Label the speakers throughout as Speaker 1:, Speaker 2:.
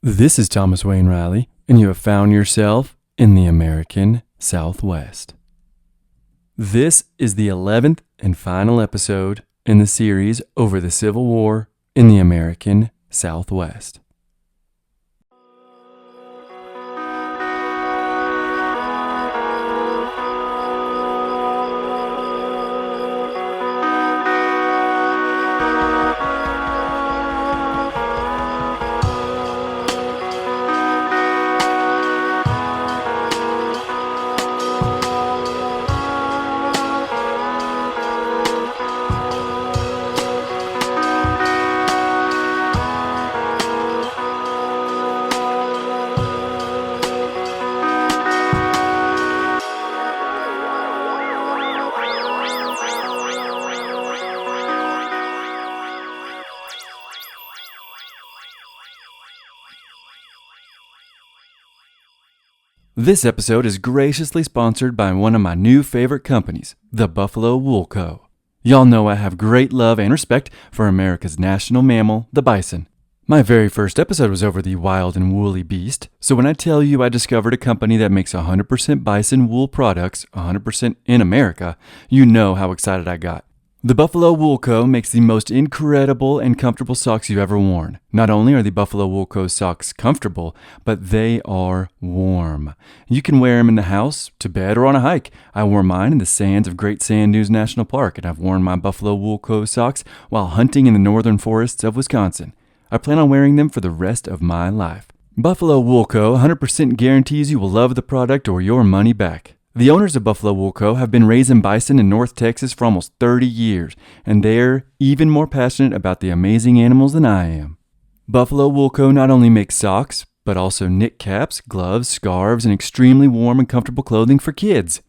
Speaker 1: This is Thomas Wayne Riley, and you have found yourself in the American Southwest. This is the 11th and final episode in the series over the Civil War in the American Southwest. This episode is graciously sponsored by one of my new favorite companies, the Buffalo Wool Co. Y'all know I have great love and respect for America's national mammal, the bison. My very first episode was over the wild and woolly beast, so when I tell you I discovered a company that makes 100% bison wool products, 100% in America, you know how excited I got. The Buffalo Wool Co. makes the most incredible and comfortable socks you've ever worn. Not only are the Buffalo Wool Co. socks comfortable, but they are warm. You can wear them in the house, to bed, or on a hike. I wore mine in the sands of Great Sand Dunes National Park, and I've worn my Buffalo Wool Co. socks while hunting in the northern forests of Wisconsin. I plan on wearing them for the rest of my life. Buffalo Wool Co. 100% guarantees you will love the product or your money back. The owners of Buffalo Wool Co. have been raising bison in North Texas for almost 30 years, and they're even more passionate about the amazing animals than I am. Buffalo Wool Co. not only makes socks, but also knit caps, gloves, scarves, and extremely warm and comfortable clothing for kids.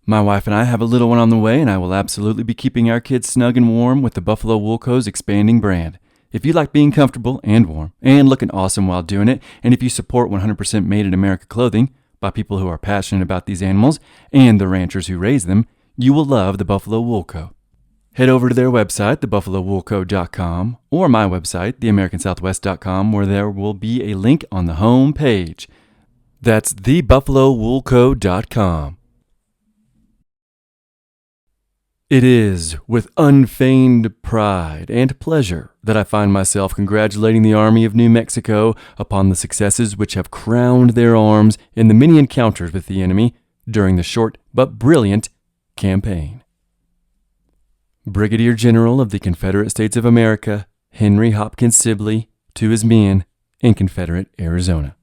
Speaker 1: My wife and I have a little one on the way, and I will absolutely be keeping our kids snug and warm with the Buffalo Wool Co.'s expanding brand. If you like being comfortable and warm and looking awesome while doing it, and if you support 100% made in America clothing, by people who are passionate about these animals and the ranchers who raise them, you will love the Buffalo Wool Co. Head over to their website, thebuffalowoolco.com, or my website, theamericansouthwest.com, where there will be a link on the home page. That's thebuffalowoolco.com. It is with unfeigned pride and pleasure that I find myself congratulating the Army of New Mexico upon the successes which have crowned their arms in the many encounters with the enemy during the short but brilliant campaign. Brigadier General of the Confederate States of America, Henry Hopkins Sibley, to his men in Confederate Arizona.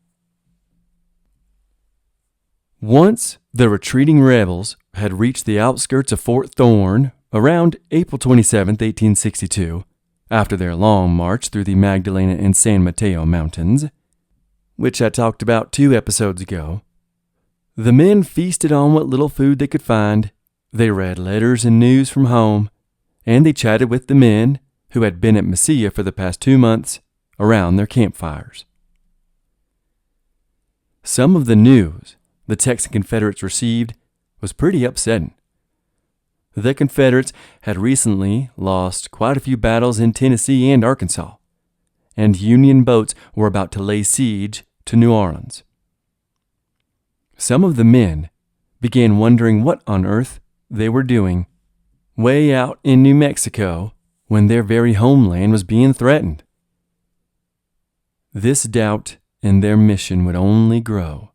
Speaker 1: Once the retreating rebels had reached the outskirts of Fort Thorne around April 27, 1862, after their long march through the Magdalena and San Mateo Mountains, which I talked about 2 episodes ago, the men feasted on what little food they could find, they read letters and news from home, and they chatted with the men who had been at Mesilla for the past 2 months around their campfires. Some of the news the Texan Confederates received was pretty upsetting. The Confederates had recently lost quite a few battles in Tennessee and Arkansas, and Union boats were about to lay siege to New Orleans. Some of the men began wondering what on earth they were doing way out in New Mexico when their very homeland was being threatened. This doubt in their mission would only grow.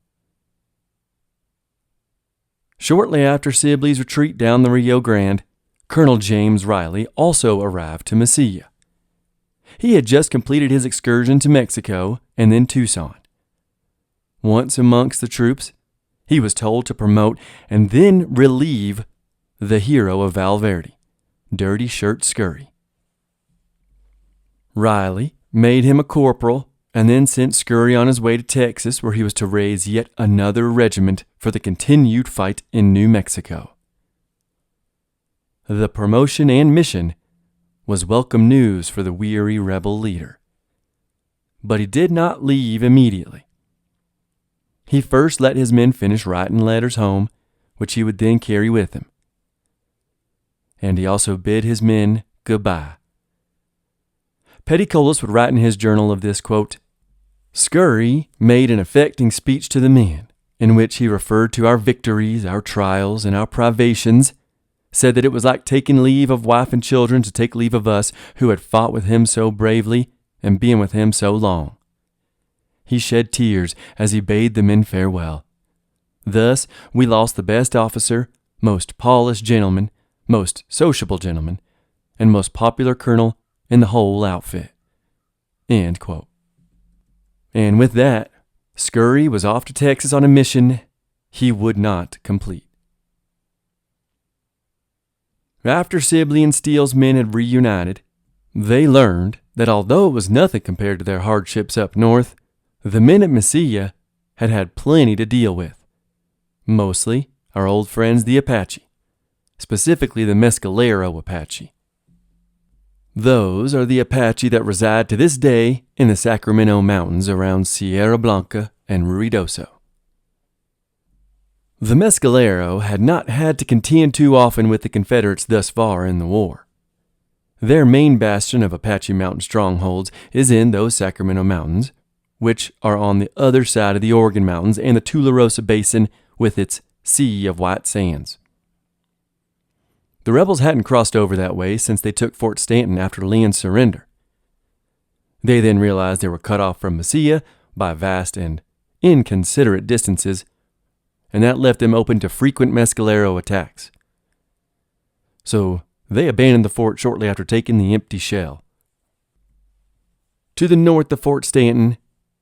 Speaker 1: Shortly after Sibley's retreat down the Rio Grande, Colonel James Riley also arrived to Mesilla. He had just completed his excursion to Mexico and then Tucson. Once amongst the troops, he was told to promote and then relieve the hero of Valverde, Dirty Shirt Scurry. Riley made him a corporal and then sent Scurry on his way to Texas, where he was to raise yet another regiment for the continued fight in New Mexico. The promotion and mission was welcome news for the weary rebel leader. But he did not leave immediately. He first let his men finish writing letters home, which he would then carry with him. And he also bid his men goodbye. Petty Colas would write in his journal of this, quote, Scurry made an affecting speech to the men, in which he referred to our victories, our trials, and our privations, said that it was like taking leave of wife and children to take leave of us who had fought with him so bravely and been with him so long. He shed tears as he bade the men farewell. Thus we lost the best officer, most polished gentleman, most sociable gentleman, and most popular colonel in the whole outfit." End quote. And with that, Scurry was off to Texas on a mission he would not complete. After Sibley and Steele's men had reunited, they learned that although it was nothing compared to their hardships up north, the men at Mesilla had had plenty to deal with. Mostly our old friends the Apache, specifically the Mescalero Apache. Those are the Apache that reside to this day in the Sacramento Mountains around Sierra Blanca and Ruidoso. The Mescalero had not had to contend too often with the Confederates thus far in the war. Their main bastion of Apache mountain strongholds is in those Sacramento Mountains, which are on the other side of the Oregon Mountains and the Tularosa Basin with its sea of white sands. The rebels hadn't crossed over that way since they took Fort Stanton after Lee's surrender. They then realized they were cut off from Mesilla by vast and inconsiderate distances, and that left them open to frequent Mescalero attacks. So they abandoned the fort shortly after taking the empty shell. To the north of Fort Stanton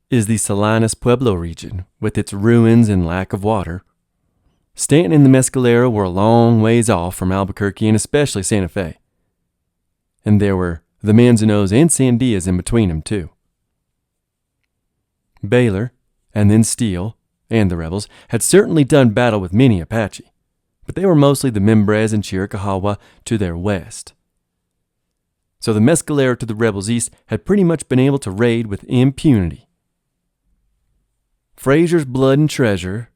Speaker 1: is the Salinas Pueblo region, with its ruins and lack of water. Stanton and the Mescalero were a long ways off from Albuquerque and especially Santa Fe. And there were the Manzanos and Sandias in between them, too. Baylor, and then Steele, and the rebels had certainly done battle with many Apache, but they were mostly the Mimbres and Chiricahua to their west. So the Mescalero to the rebels east had pretty much been able to raid with impunity. Fraser's Blood and Treasure,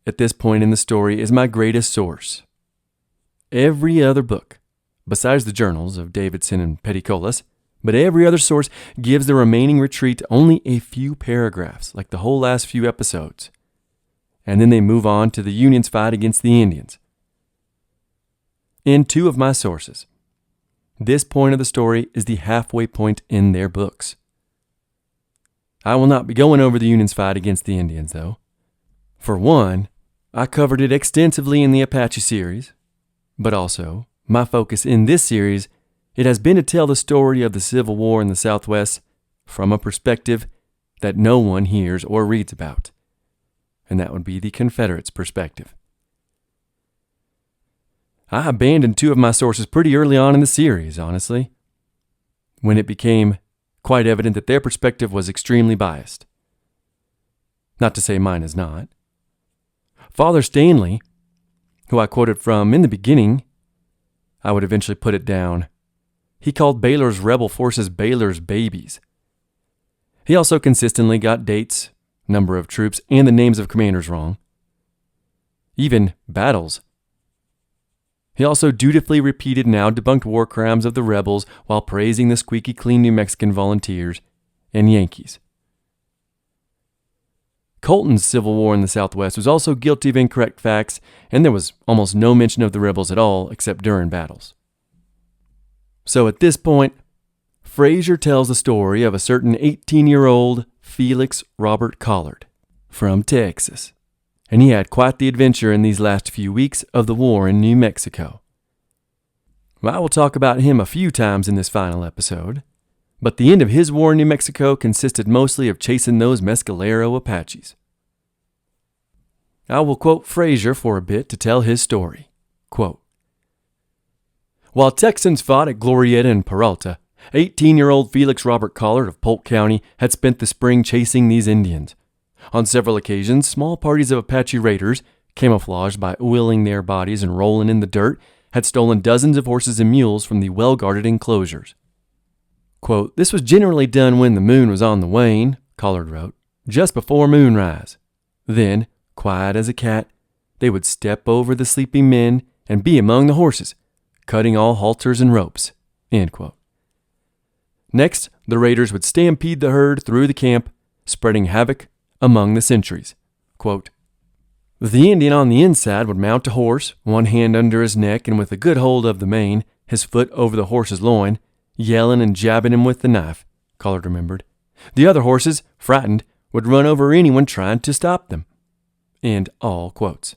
Speaker 1: at this point in the story, is my greatest source. Every other book, besides the journals of Davidson and Petticolas, but every other source gives the remaining retreat only a few paragraphs, like the whole last few episodes. And then they move on to the Union's fight against the Indians. In two of my sources, this point of the story is the halfway point in their books. I will not be going over the Union's fight against the Indians, though. For one, I covered it extensively in the Apache series, but also, my focus in this series, it has been to tell the story of the Civil War in the Southwest from a perspective that no one hears or reads about. And that would be the Confederates' perspective. I abandoned two of my sources pretty early on in the series, honestly, when it became quite evident that their perspective was extremely biased. Not to say mine is not. Father Stanley, who I quoted from in the beginning, I would eventually put it down. He called Baylor's rebel forces Baylor's babies. He also consistently got dates, number of troops, and the names of commanders wrong. Even battles. He also dutifully repeated now debunked war crimes of the rebels while praising the squeaky clean New Mexican volunteers and Yankees. Colton's Civil War in the Southwest was also guilty of incorrect facts, and there was almost no mention of the rebels at all except during battles. So at this point, Fraser tells the story of a certain 18-year-old Felix Robert Collard from Texas, and he had quite the adventure in these last few weeks of the war in New Mexico. I will talk about him a few times in this final episode, but the end of his war in New Mexico consisted mostly of chasing those Mescalero Apaches. I will quote Fraser for a bit to tell his story. Quote, "While Texans fought at Glorietta and Peralta, 18-year-old Felix Robert Collard of Polk County had spent the spring chasing these Indians. On several occasions, small parties of Apache raiders, camouflaged by oiling their bodies and rolling in the dirt, had stolen dozens of horses and mules from the well-guarded enclosures. Quote, this was generally done when the moon was on the wane, Collard wrote, just before moonrise. Then, quiet as a cat, they would step over the sleeping men and be among the horses, cutting all halters and ropes." End quote. Next, the raiders would stampede the herd through the camp, spreading havoc among the sentries. Quote, "The Indian on the inside would mount a horse, one hand under his neck and with a good hold of the mane, his foot over the horse's loin, yelling and jabbing him with the knife," Collard remembered. "The other horses, frightened, would run over anyone trying to stop them." End all quotes.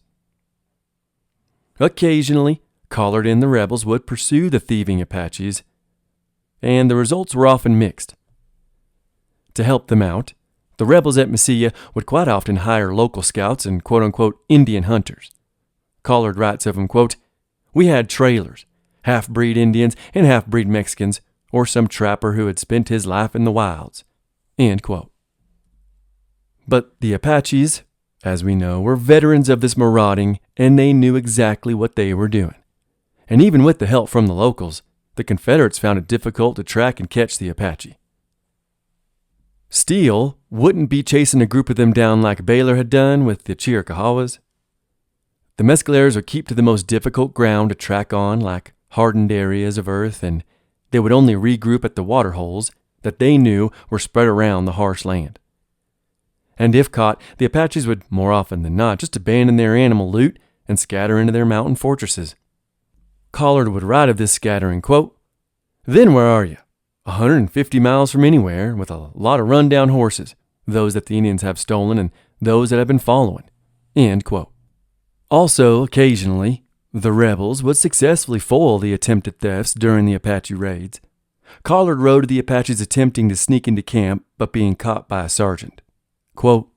Speaker 1: Occasionally, Collard and the rebels would pursue the thieving Apaches, and the results were often mixed. To help them out, the rebels at Mesilla would quite often hire local scouts and quote-unquote Indian hunters. Collard writes of them, quote, "We had trailers, half-breed Indians and half-breed Mexicans, or some trapper who had spent his life in the wilds." End quote. But the Apaches, as we know, were veterans of this marauding, and they knew exactly what they were doing. And even with the help from the locals, the Confederates found it difficult to track and catch the Apache. Steele wouldn't be chasing a group of them down like Baylor had done with the Chiricahuas. The Mescaleros would keep to the most difficult ground to track on, like hardened areas of earth, and they would only regroup at the water holes that they knew were spread around the harsh land. And if caught, the Apaches would, more often than not, just abandon their animal loot and scatter into their mountain fortresses. Collard would write of this scattering, quote, "Then where are you? 150 miles from anywhere, with a lot of run-down horses, those that the Indians have stolen and those that have been following." End quote. Also, occasionally, the rebels would successfully foil the attempted thefts during the Apache raids. Collard wrote of the Apaches attempting to sneak into camp but being caught by a sergeant. Quote,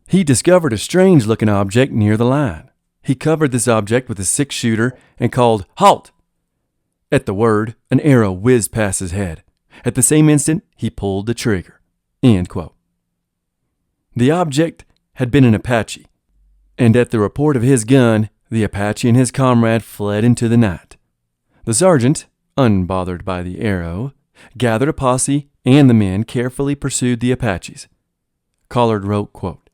Speaker 1: "He discovered a strange-looking object near the line. He covered this object with a 6-shooter and called, 'Halt!' At the word, an arrow whizzed past his head. At the same instant, he pulled the trigger." End quote. The object had been an Apache, and at the report of his gun, the Apache and his comrade fled into the night. The sergeant, unbothered by the arrow, gathered a posse, and the men carefully pursued the Apaches. Collard wrote, quote,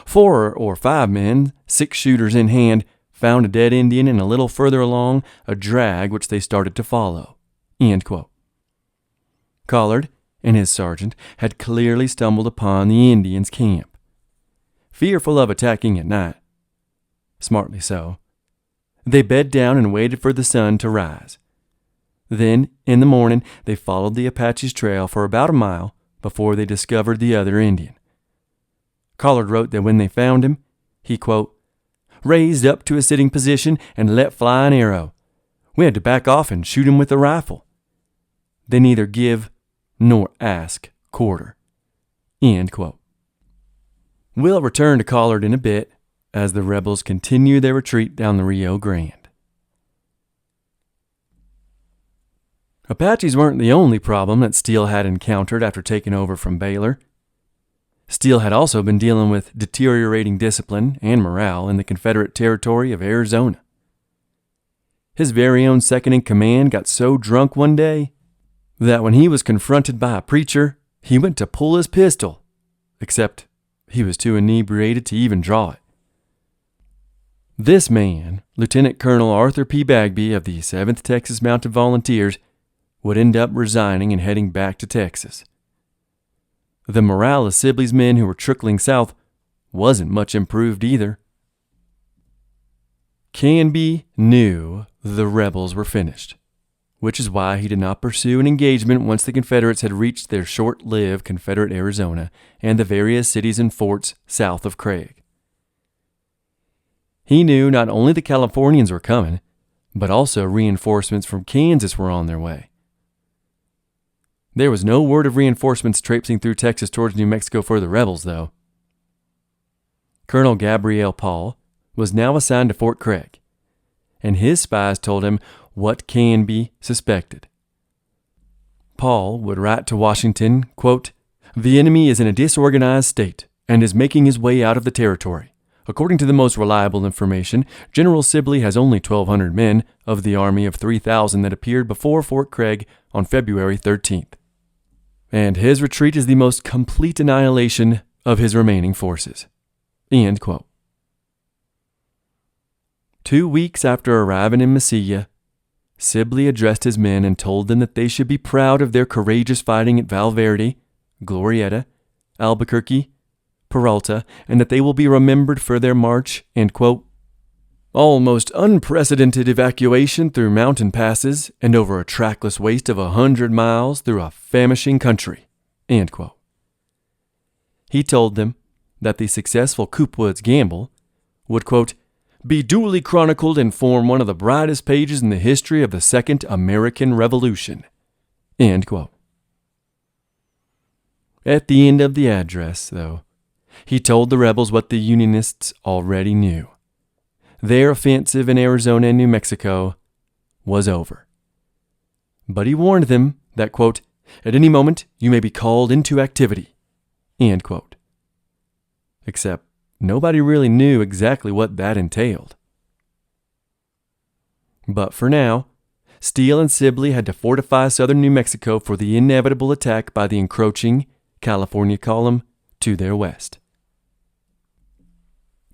Speaker 1: 4 or 5 men, 6 shooters in hand, found a dead Indian and a little further along a drag which they started to follow." End quote. Collard and his sergeant had clearly stumbled upon the Indians' camp. Fearful of attacking at night, smartly so, they bed down and waited for the sun to rise. Then, in the morning, they followed the Apache's trail for about a mile before they discovered the other Indian. Collard wrote that when they found him, he, quote, "raised up to a sitting position and let fly an arrow. We had to back off and shoot him with a rifle. They neither give nor ask quarter." End quote. We'll return to Collard in a bit as the rebels continue their retreat down the Rio Grande. Apaches weren't the only problem that Steele had encountered after taking over from Baylor. Steele had also been dealing with deteriorating discipline and morale in the Confederate territory of Arizona. His very own second-in-command got so drunk one day that when he was confronted by a preacher, he went to pull his pistol, except he was too inebriated to even draw it. This man, Lieutenant Colonel Arthur P. Bagby of the 7th Texas Mounted Volunteers, would end up resigning and heading back to Texas. The morale of Sibley's men who were trickling south wasn't much improved either. Canby knew the rebels were finished, which is why he did not pursue an engagement once the Confederates had reached their short-lived Confederate Arizona and the various cities and forts south of Craig. He knew not only the Californians were coming, but also reinforcements from Kansas were on their way. There was no word of reinforcements traipsing through Texas towards New Mexico for the rebels, though. Colonel Gabriel Paul was now assigned to Fort Craig, and his spies told him what Canby suspected. Paul would write to Washington, quote, "The enemy is in a disorganized state and is making his way out of the territory. According to the most reliable information, General Sibley has only 1,200 men of the army of 3,000 that appeared before Fort Craig on February 13th. And his retreat is the most complete annihilation of his remaining forces." End quote. 2 weeks after arriving in Mesilla, Sibley addressed his men and told them that they should be proud of their courageous fighting at Valverde, Glorietta, Albuquerque, Peralta, and that they will be remembered for their march and, quote, almost unprecedented evacuation through mountain passes and over a trackless waste of 100 miles through a famishing country, end quote. He told them that the successful Coopwood's gamble would, quote, be duly chronicled and form one of the brightest pages in the history of the Second American Revolution, end quote. At the end of the address, though, he told the rebels what the Unionists already knew. Their offensive in Arizona and New Mexico was over. But he warned them that, quote, at any moment you may be called into activity, end quote. Except nobody really knew exactly what that entailed. But for now, Steele and Sibley had to fortify southern New Mexico for the inevitable attack by the encroaching California column to their west.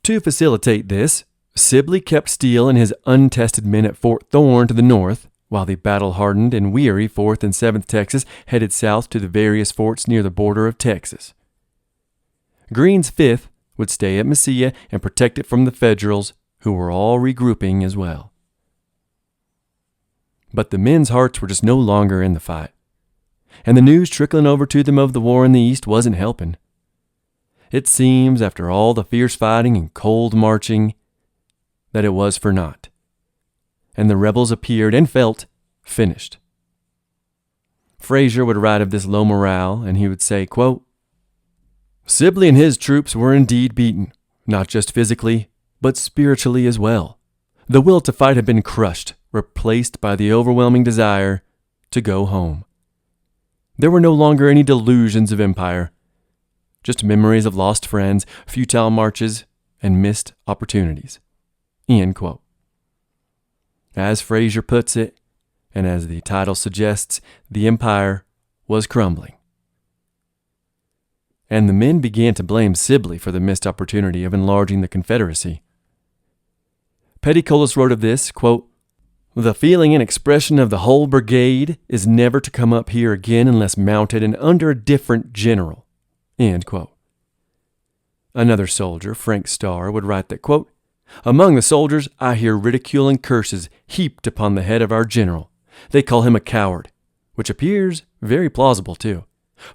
Speaker 1: To facilitate this, Sibley kept Steele and his untested men at Fort Thorne to the north, while the battle-hardened and weary 4th and 7th Texas headed south to the various forts near the border of Texas. Greene's 5th would stay at Mesilla and protect it from the Federals, who were all regrouping as well. But the men's hearts were just no longer in the fight, and the news trickling over to them of the war in the East wasn't helping. It seems, after all the fierce fighting and cold marching, that it was for naught, and the rebels appeared and felt finished. Frazier would write of this low morale, and he would say, quote, Sibley and his troops were indeed beaten, not just physically, but spiritually as well. The will to fight had been crushed, replaced by the overwhelming desire to go home. There were no longer any delusions of empire, just memories of lost friends, futile marches, and missed opportunities. End quote. As Frazier puts it, and as the title suggests, the empire was crumbling. And the men began to blame Sibley for the missed opportunity of enlarging the Confederacy. Petticolas wrote of this, quote, the feeling and expression of the whole brigade is never to come up here again unless mounted and under a different general, end quote. Another soldier, Frank Starr, would write that, quote, among the soldiers I hear ridicule and curses heaped upon the head of our general. They call him a coward, which appears very plausible too,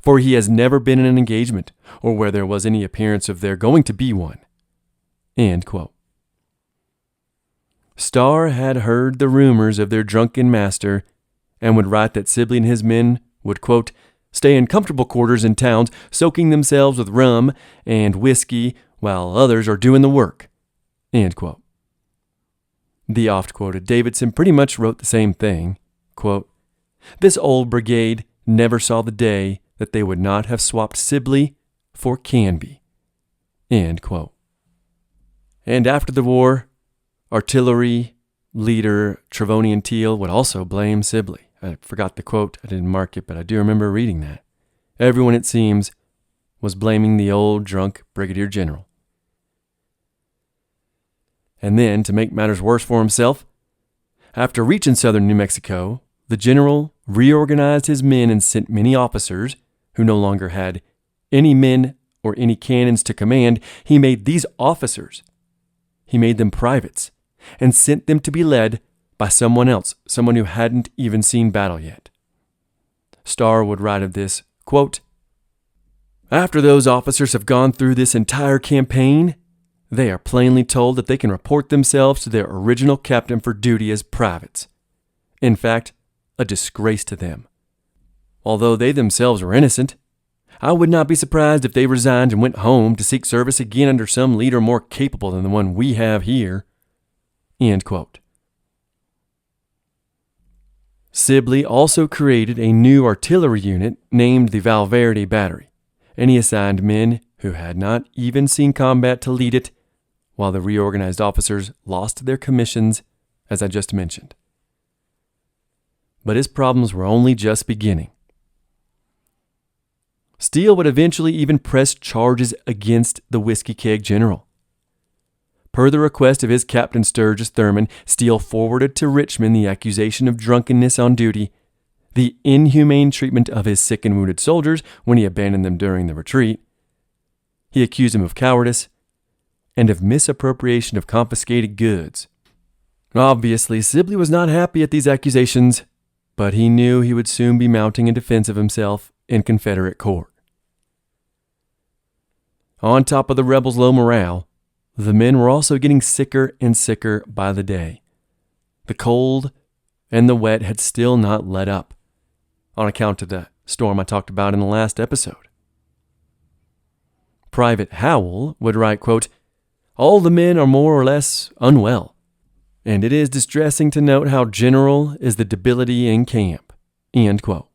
Speaker 1: for he has never been in an engagement or where there was any appearance of there going to be one, end quote. Starr had heard the rumors of their drunken master and would write that Sibley and his men would, quote, stay in comfortable quarters in towns, soaking themselves with rum and whiskey while others are doing the work, end quote. The oft-quoted Davidson pretty much wrote the same thing, quote, this old brigade never saw the day that they would not have swapped Sibley for Canby, end quote. And after the war, artillery leader Trevonian Teal would also blame Sibley. I forgot the quote, I didn't mark it, but I do remember reading that. Everyone, it seems, was blaming the old drunk brigadier general. And then, to make matters worse for himself, after reaching southern New Mexico, the general reorganized his men and sent many officers, who no longer had any men or any cannons to command. He made these officers. He made them privates and sent them to be led by someone else, someone who hadn't even seen battle yet. Starr would write of this, quote, after those officers have gone through this entire campaign, they are plainly told that they can report themselves to their original captain for duty as privates. In fact, a disgrace to them. Although they themselves were innocent, I would not be surprised if they resigned and went home to seek service again under some leader more capable than the one we have here. End quote. Sibley also created a new artillery unit named the Valverde Battery, and he assigned men who had not even seen combat to lead it, while the reorganized officers lost their commissions, as I just mentioned. But his problems were only just beginning. Steele would eventually even press charges against the Whiskey Keg General. Per the request of his captain Sturgis Thurman, Steele forwarded to Richmond the accusation of drunkenness on duty, the inhumane treatment of his sick and wounded soldiers when he abandoned them during the retreat, He accused him of cowardice and of misappropriation of confiscated goods. Obviously, Sibley was not happy at these accusations, but he knew he would soon be mounting a defense of himself in Confederate court. On top of the rebels' low morale, the men were also getting sicker and sicker by the day. The cold and the wet had still not let up, on account of the storm I talked about in the last episode. Private Howell would write, quote, "All the men are more or less unwell, and it is distressing to note how general is the debility in camp." End quote.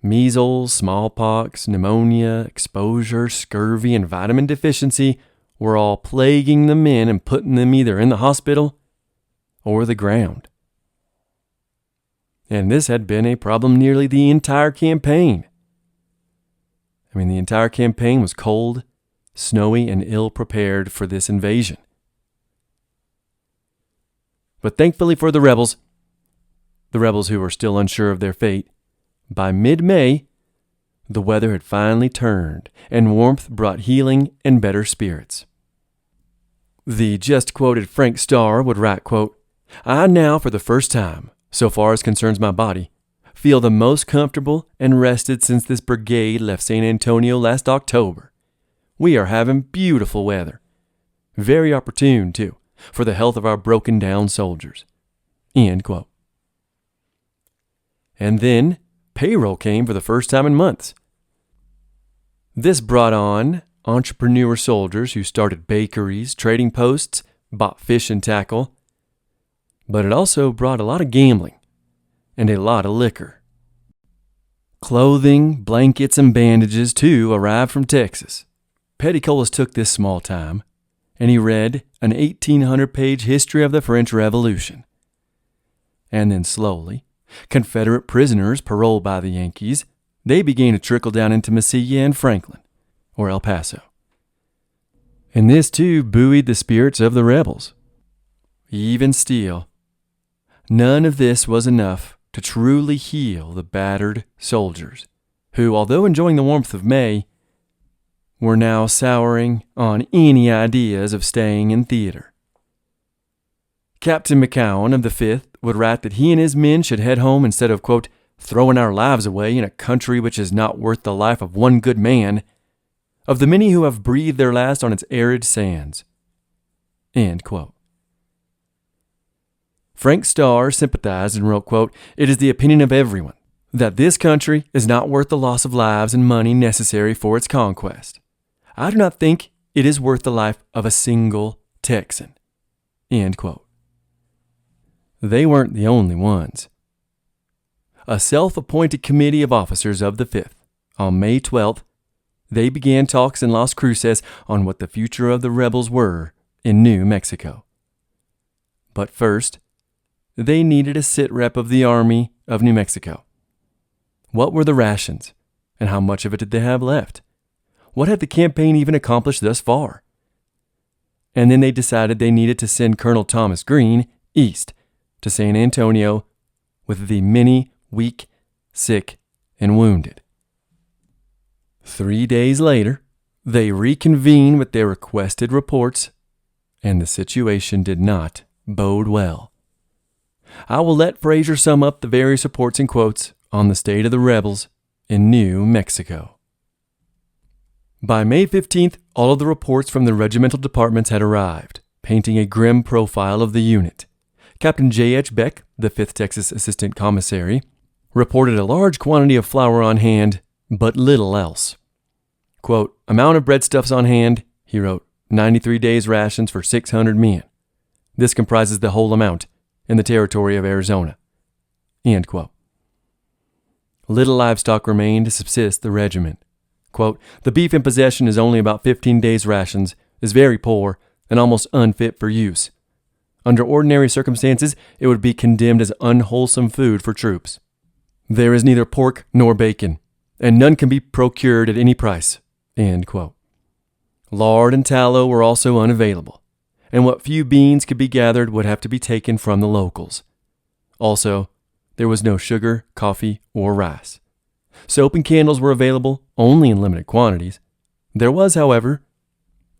Speaker 1: Measles, smallpox, pneumonia, exposure, scurvy, and vitamin deficiency were all plaguing the men and putting them either in the hospital or the ground. And this had been a problem nearly the entire campaign. The entire campaign was cold, snowy, and ill-prepared for this invasion. But thankfully for the rebels who were still unsure of their fate, by mid-May, the weather had finally turned, and warmth brought healing and better spirits. The just-quoted Frank Starr would write, quote, "I now, for the first time, so far as concerns my body, feel the most comfortable and rested since this brigade left San Antonio last October. We are having beautiful weather. Very opportune, too, for the health of our broken-down soldiers." End quote. And then payroll came for the first time in months. This brought on entrepreneur soldiers who started bakeries, trading posts, bought fish and tackle, but it also brought a lot of gambling and a lot of liquor. Clothing, blankets, and bandages, too, arrived from Texas. Petticolas took this small time, and he read an 1,800-page history of the French Revolution. And then slowly, Confederate prisoners paroled by the Yankees, they began to trickle down into Mesilla and Franklin, or El Paso. And this, too, buoyed the spirits of the rebels. Even still, none of this was enough to truly heal the battered soldiers, who, although enjoying the warmth of May, were now souring on any ideas of staying in theater. Captain McCowan of the 5th would write that he and his men should head home instead of, quote, "throwing our lives away in a country which is not worth the life of one good man, of the many who have breathed their last on its arid sands." End quote. Frank Starr sympathized and wrote, quote, "It is the opinion of everyone that this country is not worth the loss of lives and money necessary for its conquest. I do not think it is worth the life of a single Texan." End quote. They weren't the only ones. A self-appointed committee of officers of the 5th, on May 12th, they began talks in Las Cruces on what the future of the rebels were in New Mexico. But first, they needed a sit-rep of the Army of New Mexico. What were the rations, and how much of it did they have left? What had the campaign even accomplished thus far? And then they decided they needed to send Colonel Thomas Green east to San Antonio with the many weak, sick, and wounded. 3 days later, they reconvened with their requested reports, and the situation did not bode well. I will let Fraser sum up the various reports and quotes on the state of the rebels in New Mexico. By May 15th, all of the reports from the regimental departments had arrived, painting a grim profile of the unit. Captain J.H. Beck, the 5th Texas Assistant Commissary, reported a large quantity of flour on hand, but little else. Quote, "Amount of breadstuffs on hand," he wrote, 93 days' rations for 600 men. This comprises the whole amount in the territory of Arizona. End quote. Little livestock remained to subsist the regiment. Quote, "The beef in possession is only about 15 days' rations, is very poor, and almost unfit for use. Under ordinary circumstances, it would be condemned as unwholesome food for troops. There is neither pork nor bacon, and none can be procured at any price." End quote. Lard and tallow were also unavailable, and what few beans could be gathered would have to be taken from the locals. Also, there was no sugar, coffee, or rice. Soap and candles were available only in limited quantities. There was, however,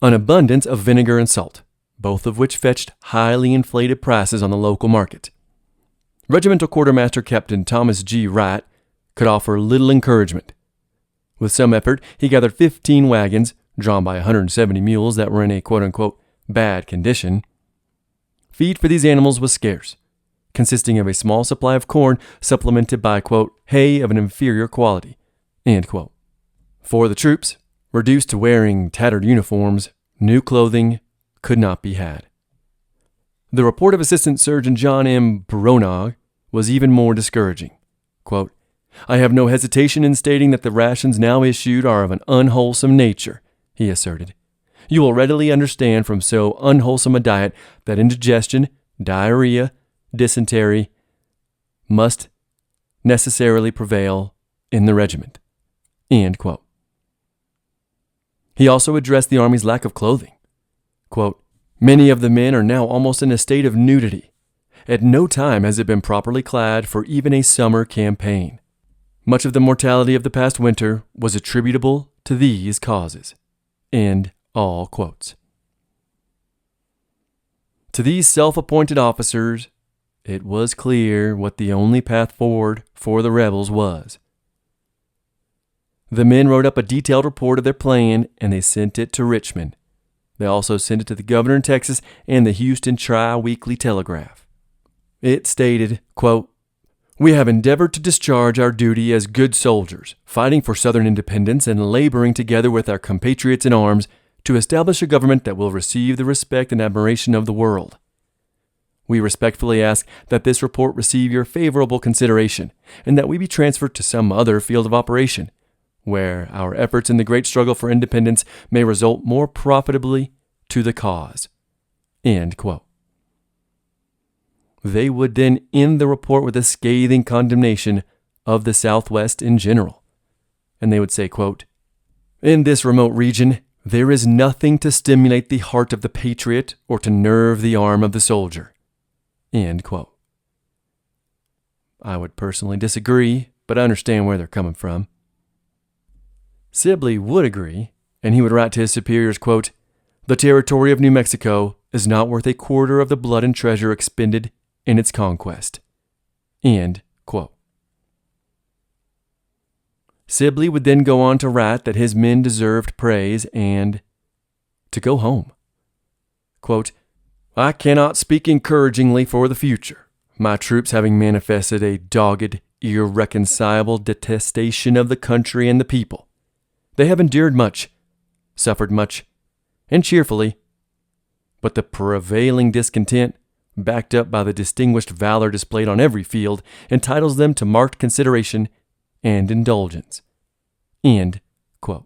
Speaker 1: an abundance of vinegar and salt, both of which fetched highly inflated prices on the local market. Regimental Quartermaster Captain Thomas G. Wright could offer little encouragement. With some effort, he gathered 15 wagons, drawn by 170 mules that were in a quote-unquote bad condition. Feed for these animals was scarce, consisting of a small supply of corn supplemented by, quote, hay of an inferior quality, end quote. For the troops, reduced to wearing tattered uniforms, new clothing could not be had. The report of Assistant Surgeon John M. Bronog was even more discouraging. Quote, I have no hesitation in stating that the rations now issued are of an unwholesome nature, he asserted. You will readily understand from so unwholesome a diet that indigestion, diarrhea, dysentery must necessarily prevail in the regiment. End quote. He also addressed the Army's lack of clothing. Quote, many of the men are now almost in a state of nudity. At no time has it been properly clad for even a summer campaign. Much of the mortality of the past winter was attributable to these causes. End all quotes. To these self-appointed officers, it was clear what the only path forward for the rebels was. The men wrote up a detailed report of their plan, and they sent it to Richmond. They also sent it to the governor in Texas and the Houston Tri-Weekly Telegraph. It stated, quote, we have endeavored to discharge our duty as good soldiers, fighting for Southern independence and laboring together with our compatriots in arms to establish a government that will receive the respect and admiration of the world. We respectfully ask that this report receive your favorable consideration and that we be transferred to some other field of operation, where our efforts in the great struggle for independence may result more profitably to the cause. End quote. They would then end the report with a scathing condemnation of the Southwest in general. And they would say, quote, in this remote region, there is nothing to stimulate the heart of the patriot or to nerve the arm of the soldier. End quote. I would personally disagree, but I understand where they're coming from. Sibley would agree, and he would write to his superiors, quote, the territory of New Mexico is not worth a quarter of the blood and treasure expended in its conquest. End quote. Sibley would then go on to write that his men deserved praise and to go home. Quote, I cannot speak encouragingly for the future, my troops having manifested a dogged, irreconcilable detestation of the country and the people. They have endured much, suffered much, and cheerfully, but the prevailing discontent, backed up by the distinguished valor displayed on every field, entitles them to marked consideration and indulgence. End quote.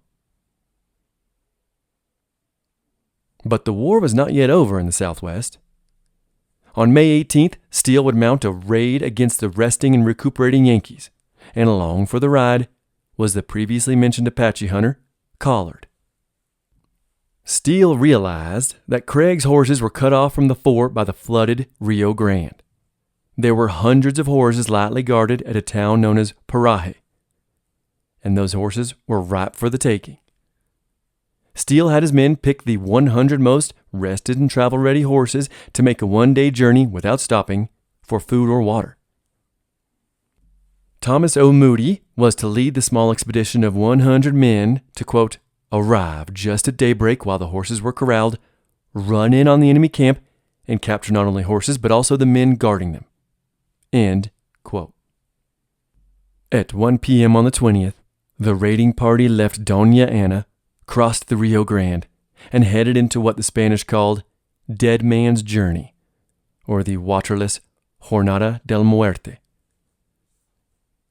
Speaker 1: But the war was not yet over in the Southwest. On May 18th, Steele would mount a raid against the resting and recuperating Yankees, and along for the ride was the previously mentioned Apache hunter, Collard. Steele realized that Craig's horses were cut off from the fort by the flooded Rio Grande. There were hundreds of horses lightly guarded at a town known as Paraje, and those horses were ripe for the taking. Steele had his men pick the 100 most rested and travel-ready horses to make a one-day journey without stopping for food or water. Thomas O. Moody was to lead the small expedition of 100 men to, quote, arrive just at daybreak while the horses were corralled, run in on the enemy camp, and capture not only horses but also the men guarding them. End quote. At 1 p.m. on the 20th, the raiding party left Doña Ana, crossed the Rio Grande, and headed into what the Spanish called Dead Man's Journey, or the waterless Jornada del Muerte.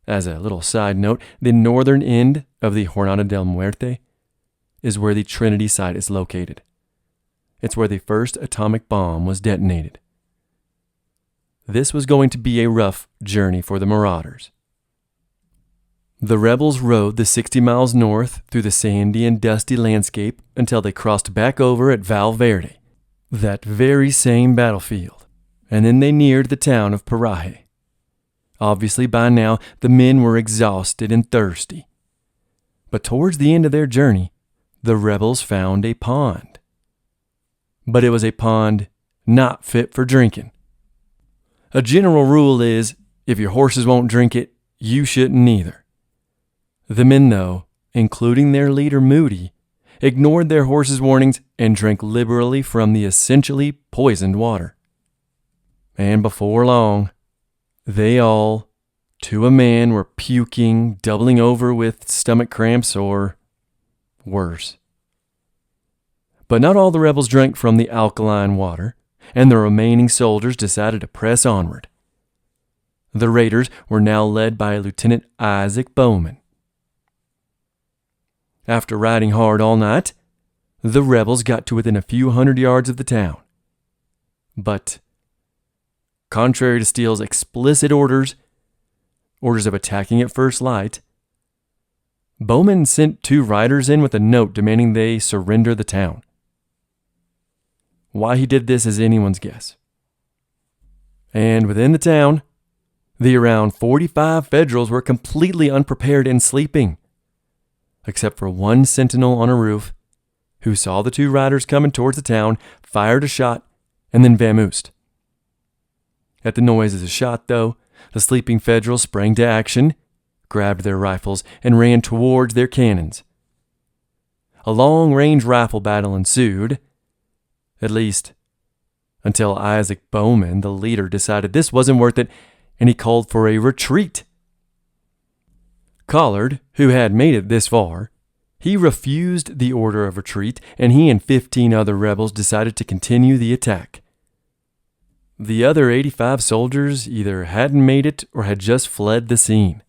Speaker 1: As a little side note, the northern end of the Jornada del Muerte is where the Trinity site is located. It's where the first atomic bomb was detonated. This was going to be a rough journey for the marauders. The rebels rode the 60 miles north through the sandy and dusty landscape until they crossed back over at Valverde, that very same battlefield, and then they neared the town of Paraje. Obviously, by now, the men were exhausted and thirsty. But towards the end of their journey, the rebels found a pond. But it was a pond not fit for drinking. A general rule is, if your horses won't drink it, you shouldn't either. The men, though, including their leader Moody, ignored their horses' warnings and drank liberally from the essentially poisoned water. And before long, they all, to a man, were puking, doubling over with stomach cramps, or worse. But not all the rebels drank from the alkaline water, and the remaining soldiers decided to press onward. The raiders were now led by Lieutenant Isaac Bowman. After riding hard all night, the rebels got to within a few hundred yards of the town. But, contrary to Steele's explicit orders of attacking at first light, Bowman sent 2 riders in with a note demanding they surrender the town. Why he did this is anyone's guess. And within the town, the around 45 Federals were completely unprepared and sleeping, except for one sentinel on a roof who saw the 2 riders coming towards the town, fired a shot, and then vamoosed. At the noise of the shot, though, the sleeping Federals sprang to action, grabbed their rifles, and ran towards their cannons. A long-range rifle battle ensued, at least until Isaac Bowman, the leader, decided this wasn't worth it, and he called for a retreat. Collard, who had made it this far, he refused the order of retreat, and he and 15 other rebels decided to continue the attack. The other 85 soldiers either hadn't made it or had just fled the scene.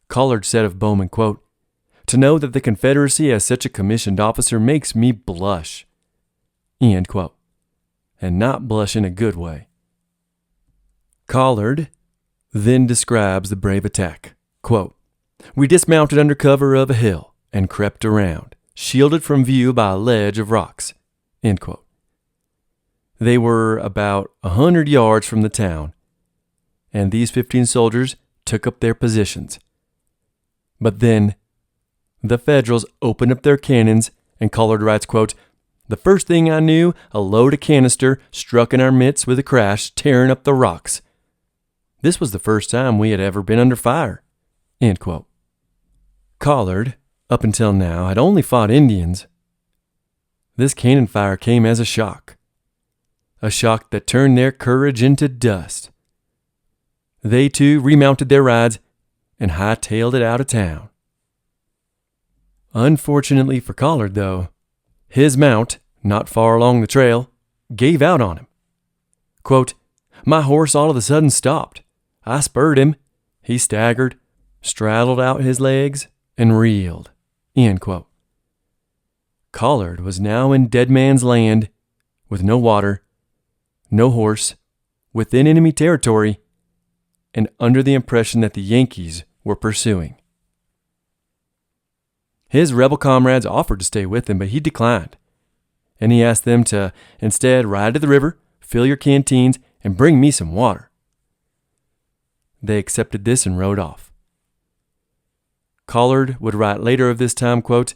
Speaker 1: Collard said of Bowman, quote, "To know that the Confederacy has such a commissioned officer makes me blush," end quote, and not blush in a good way. Collard then describes the brave attack, quote, "We dismounted under cover of a hill and crept around, shielded from view by a ledge of rocks," end quote. They were about 100 yards from the town, and these 15 soldiers took up their positions. But then the Federals opened up their cannons, and Collard writes, quote, "The first thing I knew, a load of canister struck in our midst with a crash, tearing up the rocks. This was the first time we had ever been under fire," end quote. Collard, up until now, had only fought Indians. This cannon fire came as a shock that turned their courage into dust. They too remounted their rides and hightailed it out of town. Unfortunately for Collard, though, his mount, not far along the trail, gave out on him. Quote, "My horse all of a sudden stopped. I spurred him. He staggered, straddled out his legs, and reeled," end quote. Collard was now in dead man's land, with no water, no horse, within enemy territory, and under the impression that the Yankees were pursuing. His rebel comrades offered to stay with him, but he declined, and he asked them to instead ride to the river, fill your canteens, and bring me some water. They accepted this and rode off. Collard would write later of this time, quote,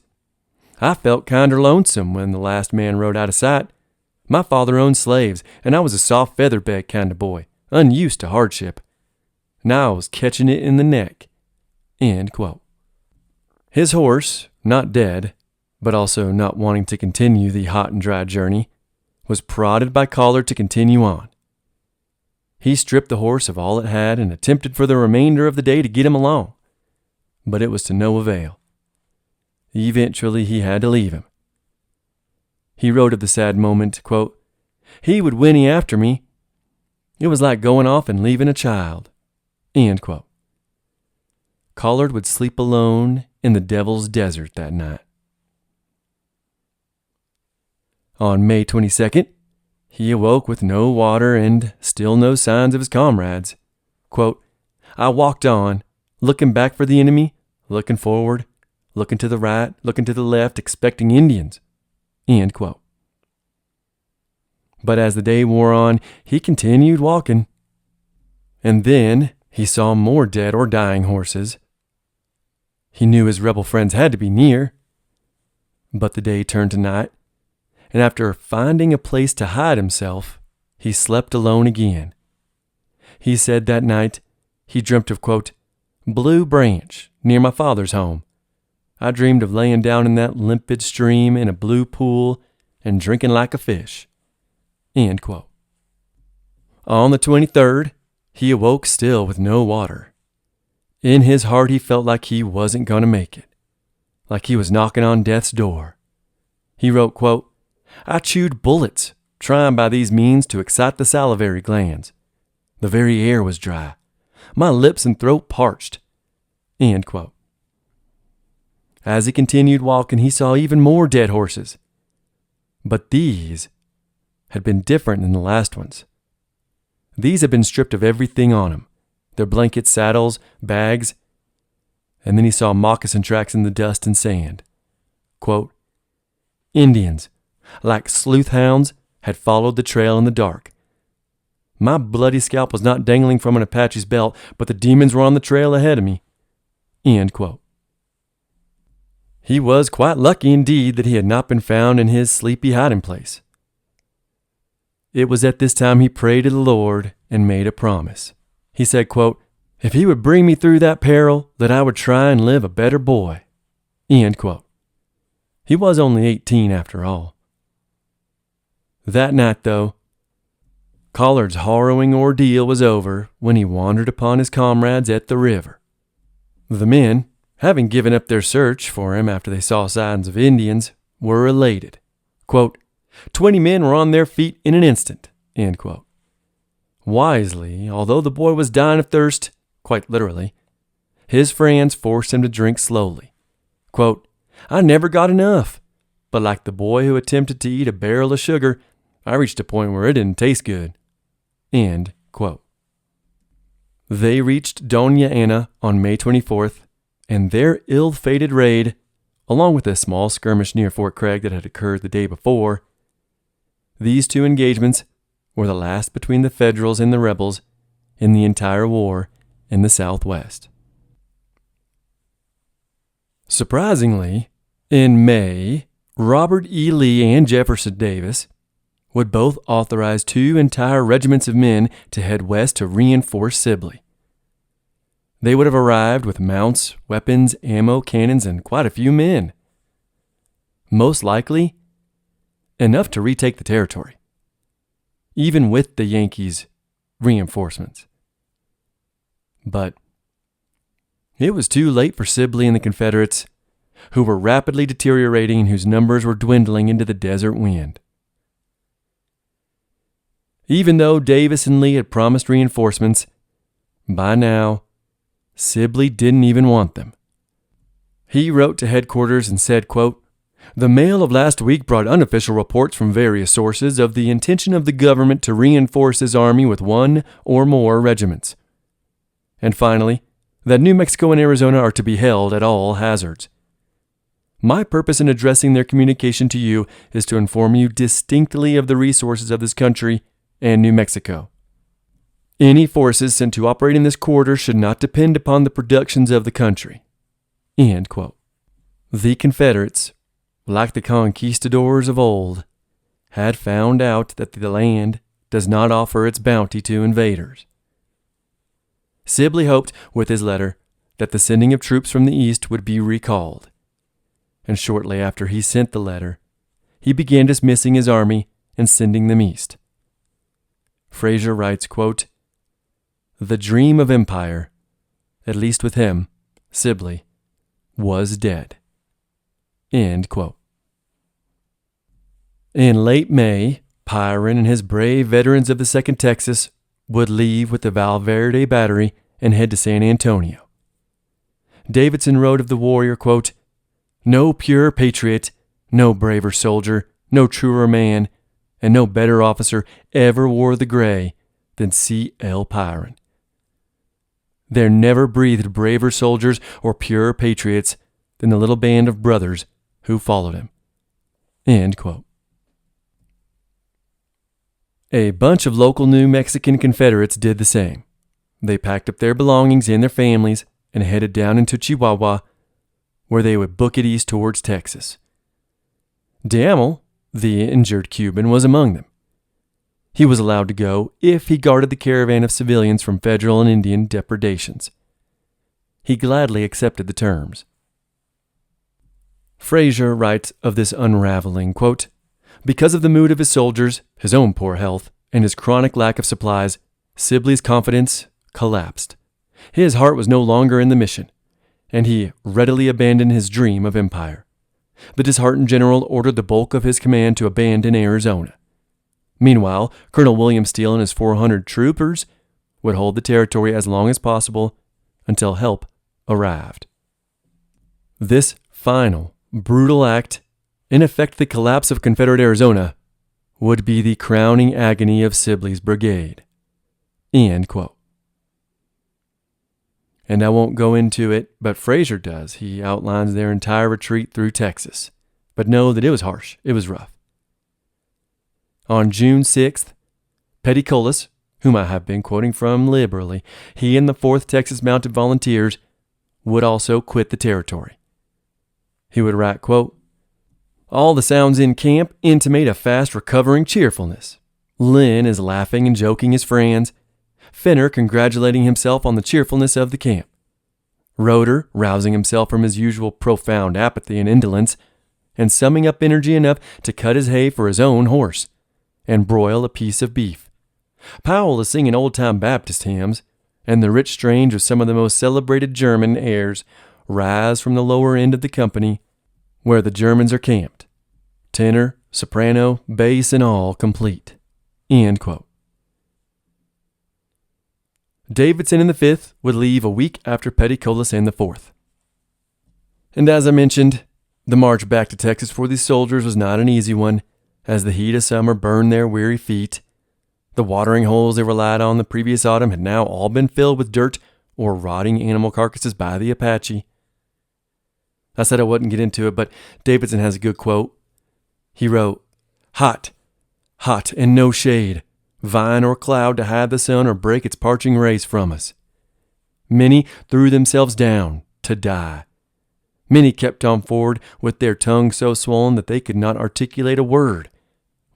Speaker 1: "I felt kinder lonesome when the last man rode out of sight. My father owned slaves, and I was a soft feather bed kind of boy, unused to hardship. Now I was catching it in the neck," end quote. His horse, not dead, but also not wanting to continue the hot and dry journey, was prodded by Collard to continue on. He stripped the horse of all it had and attempted for the remainder of the day to get him along, but it was to no avail. Eventually he had to leave him. He wrote of the sad moment, quote, "He would whinny after me. It was like going off and leaving a child," end quote. Collard would sleep alone in the Devil's Desert that night. On May 22nd, he awoke with no water and still no signs of his comrades. Quote, "I walked on, looking back for the enemy, looking forward, looking to the right, looking to the left, expecting Indians," end quote. But as the day wore on, he continued walking. And then he saw more dead or dying horses. He knew his rebel friends had to be near. But the day turned to night, and after finding a place to hide himself, he slept alone again. He said that night he dreamt of, quote, Blue Branch, near my father's home. I dreamed of laying down in that limpid stream in a blue pool and drinking like a fish. End quote. On the 23rd, he awoke still with no water. In his heart he felt like he wasn't going to make it, like he was knocking on death's door. He wrote, quote, I chewed bullets, trying by these means to excite the salivary glands. The very air was dry. My lips and throat parched. End quote. As he continued walking, he saw even more dead horses. But these had been different than the last ones. These had been stripped of everything on them, their blankets, saddles, bags, and then he saw moccasin tracks in the dust and sand. Quote, Indians, like sleuth hounds, had followed the trail in the dark. My bloody scalp was not dangling from an Apache's belt, but the demons were on the trail ahead of me. End quote. He was quite lucky indeed that he had not been found in his sleepy hiding place. It was at this time he prayed to the Lord and made a promise. He said, quote, If he would bring me through that peril, that I would try and live a better boy. End quote. He was only 18 after all. That night, though, Collard's harrowing ordeal was over when he wandered upon his comrades at the river. The men, having given up their search for him after they saw signs of Indians, were elated. Quote, 20 men were on their feet in an instant. End quote. Wisely, although the boy was dying of thirst, quite literally, his friends forced him to drink slowly. Quote, I never got enough, but like the boy who attempted to eat a barrel of sugar, I reached a point where it didn't taste good. End quote. They reached Doña Ana on May 24th, and their ill-fated raid, along with a small skirmish near Fort Craig that had occurred the day before, these two engagements were the last between the Federals and the rebels in the entire war in the Southwest. Surprisingly, in May, Robert E. Lee and Jefferson Davis would both authorize 2 entire regiments of men to head west to reinforce Sibley. They would have arrived with mounts, weapons, ammo, cannons, and quite a few men. Most likely, enough to retake the territory, even with the Yankees' reinforcements. But it was too late for Sibley and the Confederates, who were rapidly deteriorating and whose numbers were dwindling into the desert wind. Even though Davis and Lee had promised reinforcements, by now, Sibley didn't even want them. He wrote to headquarters and said, quote, The mail of last week brought unofficial reports from various sources of the intention of the government to reinforce his army with 1 or more regiments. And finally, that New Mexico and Arizona are to be held at all hazards. My purpose in addressing their communication to you is to inform you distinctly of the resources of this country and New Mexico. Any forces sent to operate in this quarter should not depend upon the productions of the country. End quote. The Confederates, like the conquistadors of old, had found out that the land does not offer its bounty to invaders. Sibley hoped, with his letter, that the sending of troops from the east would be recalled. And shortly after he sent the letter, he began dismissing his army and sending them east. Fraser writes, quote, The dream of empire, at least with him, Sibley, was dead. End quote. In late May, Pyron and his brave veterans of the 2nd Texas would leave with the Valverde battery and head to San Antonio. Davidson wrote of the warrior, quote, No pure patriot, no braver soldier, no truer man, and no better officer ever wore the gray than C.L. Pyron. There never breathed braver soldiers or purer patriots than the little band of brothers who followed him. End quote. A bunch of local New Mexican Confederates did the same. They packed up their belongings and their families and headed down into Chihuahua, where they would book it east towards Texas. Diamel, the injured Cuban, was among them. He was allowed to go if he guarded the caravan of civilians from federal and Indian depredations. He gladly accepted the terms. Fraser writes of this unraveling, quote, "Because of the mood of his soldiers, his own poor health, and his chronic lack of supplies, Sibley's confidence collapsed. His heart was no longer in the mission, and he readily abandoned his dream of empire. The disheartened general ordered the bulk of his command to abandon Arizona. Meanwhile, Colonel William Steele and his 400 troopers would hold the territory as long as possible until help arrived." This final, brutal act, in effect the collapse of Confederate Arizona, would be the crowning agony of Sibley's brigade. End quote. And I won't go into it, but Fraser does. He outlines their entire retreat through Texas. But know that it was harsh. It was rough. On June 6th, Petticolas, whom I have been quoting from liberally, he and the 4th Texas Mounted Volunteers would also quit the territory. He would write, quote, "All the sounds in camp intimate a fast recovering cheerfulness. Lynn is laughing and joking his friends, Fenner congratulating himself on the cheerfulness of the camp, Roeder rousing himself from his usual profound apathy and indolence, and summing up energy enough to cut his hay for his own horse, and broil a piece of beef. Powell is singing old-time Baptist hymns, and the rich strains of some of the most celebrated German airs rise from the lower end of the company where the Germans are camped. Tenor, soprano, bass, and all complete." End quote. Davidson and the 5th would leave a week after Petticolas and the 4th. And as I mentioned, the march back to Texas for these soldiers was not an easy one, as the heat of summer burned their weary feet. The watering holes they relied on the previous autumn had now all been filled with dirt or rotting animal carcasses by the Apache. I said I wouldn't get into it, but Davidson has a good quote. He wrote, "Hot, hot, and no shade, vine or cloud to hide the sun or break its parching rays from us. Many threw themselves down to die. Many kept on forward with their tongues so swollen that they could not articulate a word,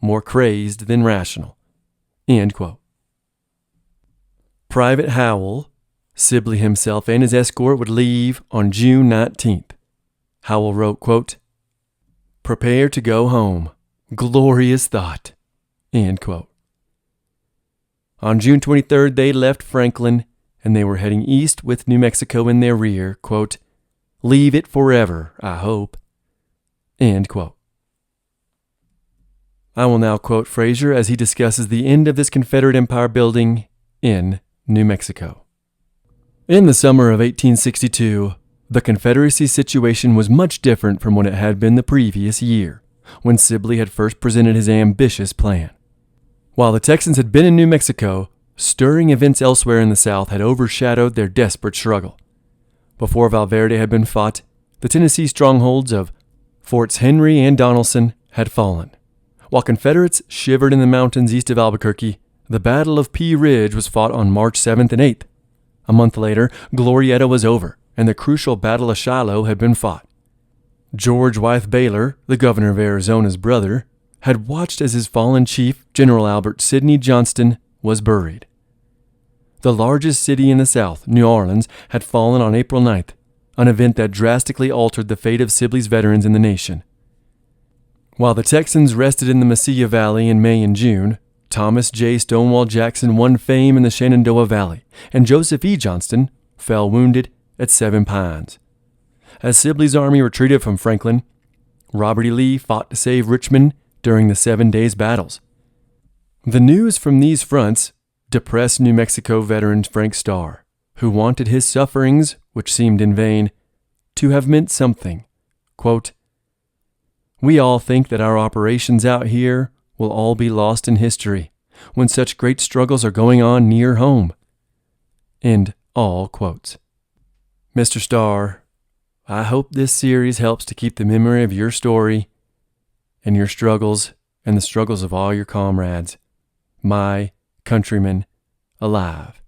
Speaker 1: more crazed than rational." End quote. Private Howell, Sibley himself, and his escort would leave on June 19th. Howell wrote, quote, "Prepare to go home. Glorious thought." End quote. On June 23rd, they left Franklin, and they were heading east with New Mexico in their rear, quote, "Leave it forever, I hope." End quote. I will now quote Fraser as he discusses the end of this Confederate empire building in New Mexico. In the summer of 1862, the Confederacy's situation was much different from what it had been the previous year, when Sibley had first presented his ambitious plan. While the Texans had been in New Mexico, stirring events elsewhere in the South had overshadowed their desperate struggle. Before Valverde had been fought, the Tennessee strongholds of Forts Henry and Donelson had fallen. While Confederates shivered in the mountains east of Albuquerque, the Battle of Pea Ridge was fought on March 7th and 8th. A month later, Glorietta was over, and the crucial Battle of Shiloh had been fought. George Wythe Baylor, the governor of Arizona's brother, had watched as his fallen chief, General Albert Sidney Johnston, was buried. The largest city in the South, New Orleans, had fallen on April 9th, an event that drastically altered the fate of Sibley's veterans in the nation. While the Texans rested in the Mesilla Valley in May and June, Thomas J. Stonewall Jackson won fame in the Shenandoah Valley, and Joseph E. Johnston fell wounded at Seven Pines. As Sibley's army retreated from Franklin, Robert E. Lee fought to save Richmond during the 7 days' battles. The news from these fronts depressed New Mexico veteran Frank Starr, who wanted his sufferings, which seemed in vain, to have meant something. Quote, "We all think that our operations out here will all be lost in history when such great struggles are going on near home." End all quotes. Mr. Starr, I hope this series helps to keep the memory of your story and your struggles and the struggles of all your comrades, my countrymen, alive.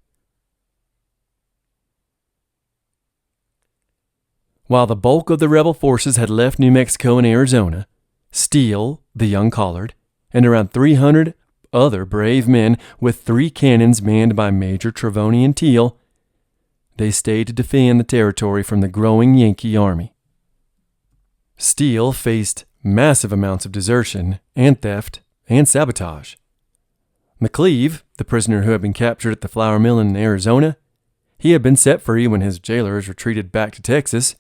Speaker 1: While the bulk of the rebel forces had left New Mexico and Arizona, Steele, the young Collard, and around 300 other brave men with 3 cannons manned by Major Trevonian Teal, they stayed to defend the territory from the growing Yankee army. Steele faced massive amounts of desertion and theft and sabotage. McCleve, the prisoner who had been captured at the flour mill in Arizona, he had been set free when his jailers retreated back to Texas,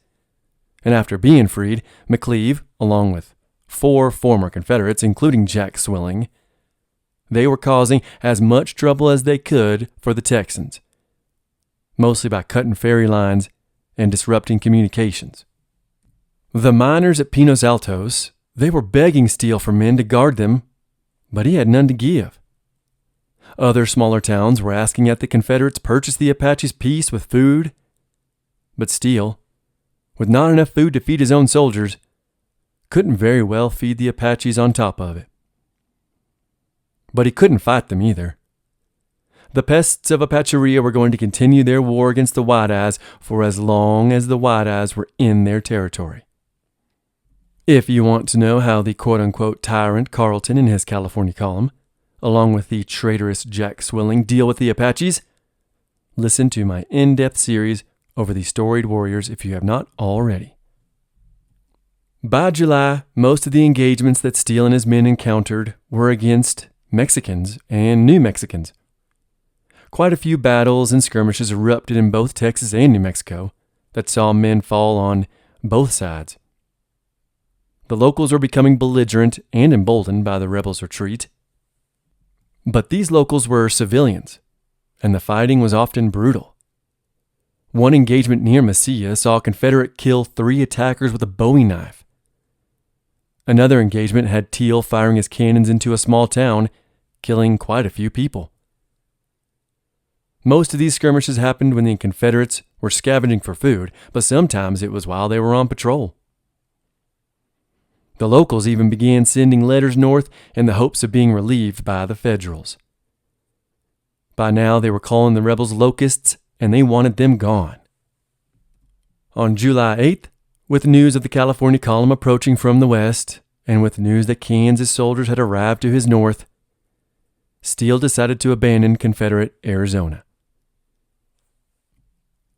Speaker 1: and after being freed, McCleve, along with 4 former Confederates, including Jack Swilling, they were causing as much trouble as they could for the Texans, mostly by cutting ferry lines and disrupting communications. The miners at Pinos Altos, they were begging Steele for men to guard them, but he had none to give. Other smaller towns were asking that the Confederates purchase the Apaches' peace with food, but Steele, with not enough food to feed his own soldiers, couldn't very well feed the Apaches on top of it. But he couldn't fight them either. The pests of Apacheria were going to continue their war against the White Eyes for as long as the White Eyes were in their territory. If you want to know how the quote-unquote tyrant Carleton in his California column, along with the traitorous Jack Swilling, deal with the Apaches, listen to my in-depth series over the storied warriors if you have not already. By July, most of the engagements that Steele and his men encountered were against Mexicans and New Mexicans. Quite a few battles and skirmishes erupted in both Texas and New Mexico that saw men fall on both sides. The locals were becoming belligerent and emboldened by the rebels' retreat. But these locals were civilians, and the fighting was often brutal. One engagement near Mesilla saw a Confederate kill 3 attackers with a Bowie knife. Another engagement had Teal firing his cannons into a small town, killing quite a few people. Most of these skirmishes happened when the Confederates were scavenging for food, but sometimes it was while they were on patrol. The locals even began sending letters north in the hopes of being relieved by the Federals. By now, they were calling the rebels locusts, and they wanted them gone. On July 8th, with news of the California column approaching from the west, and with news that Kansas soldiers had arrived to his north, Steele decided to abandon Confederate Arizona.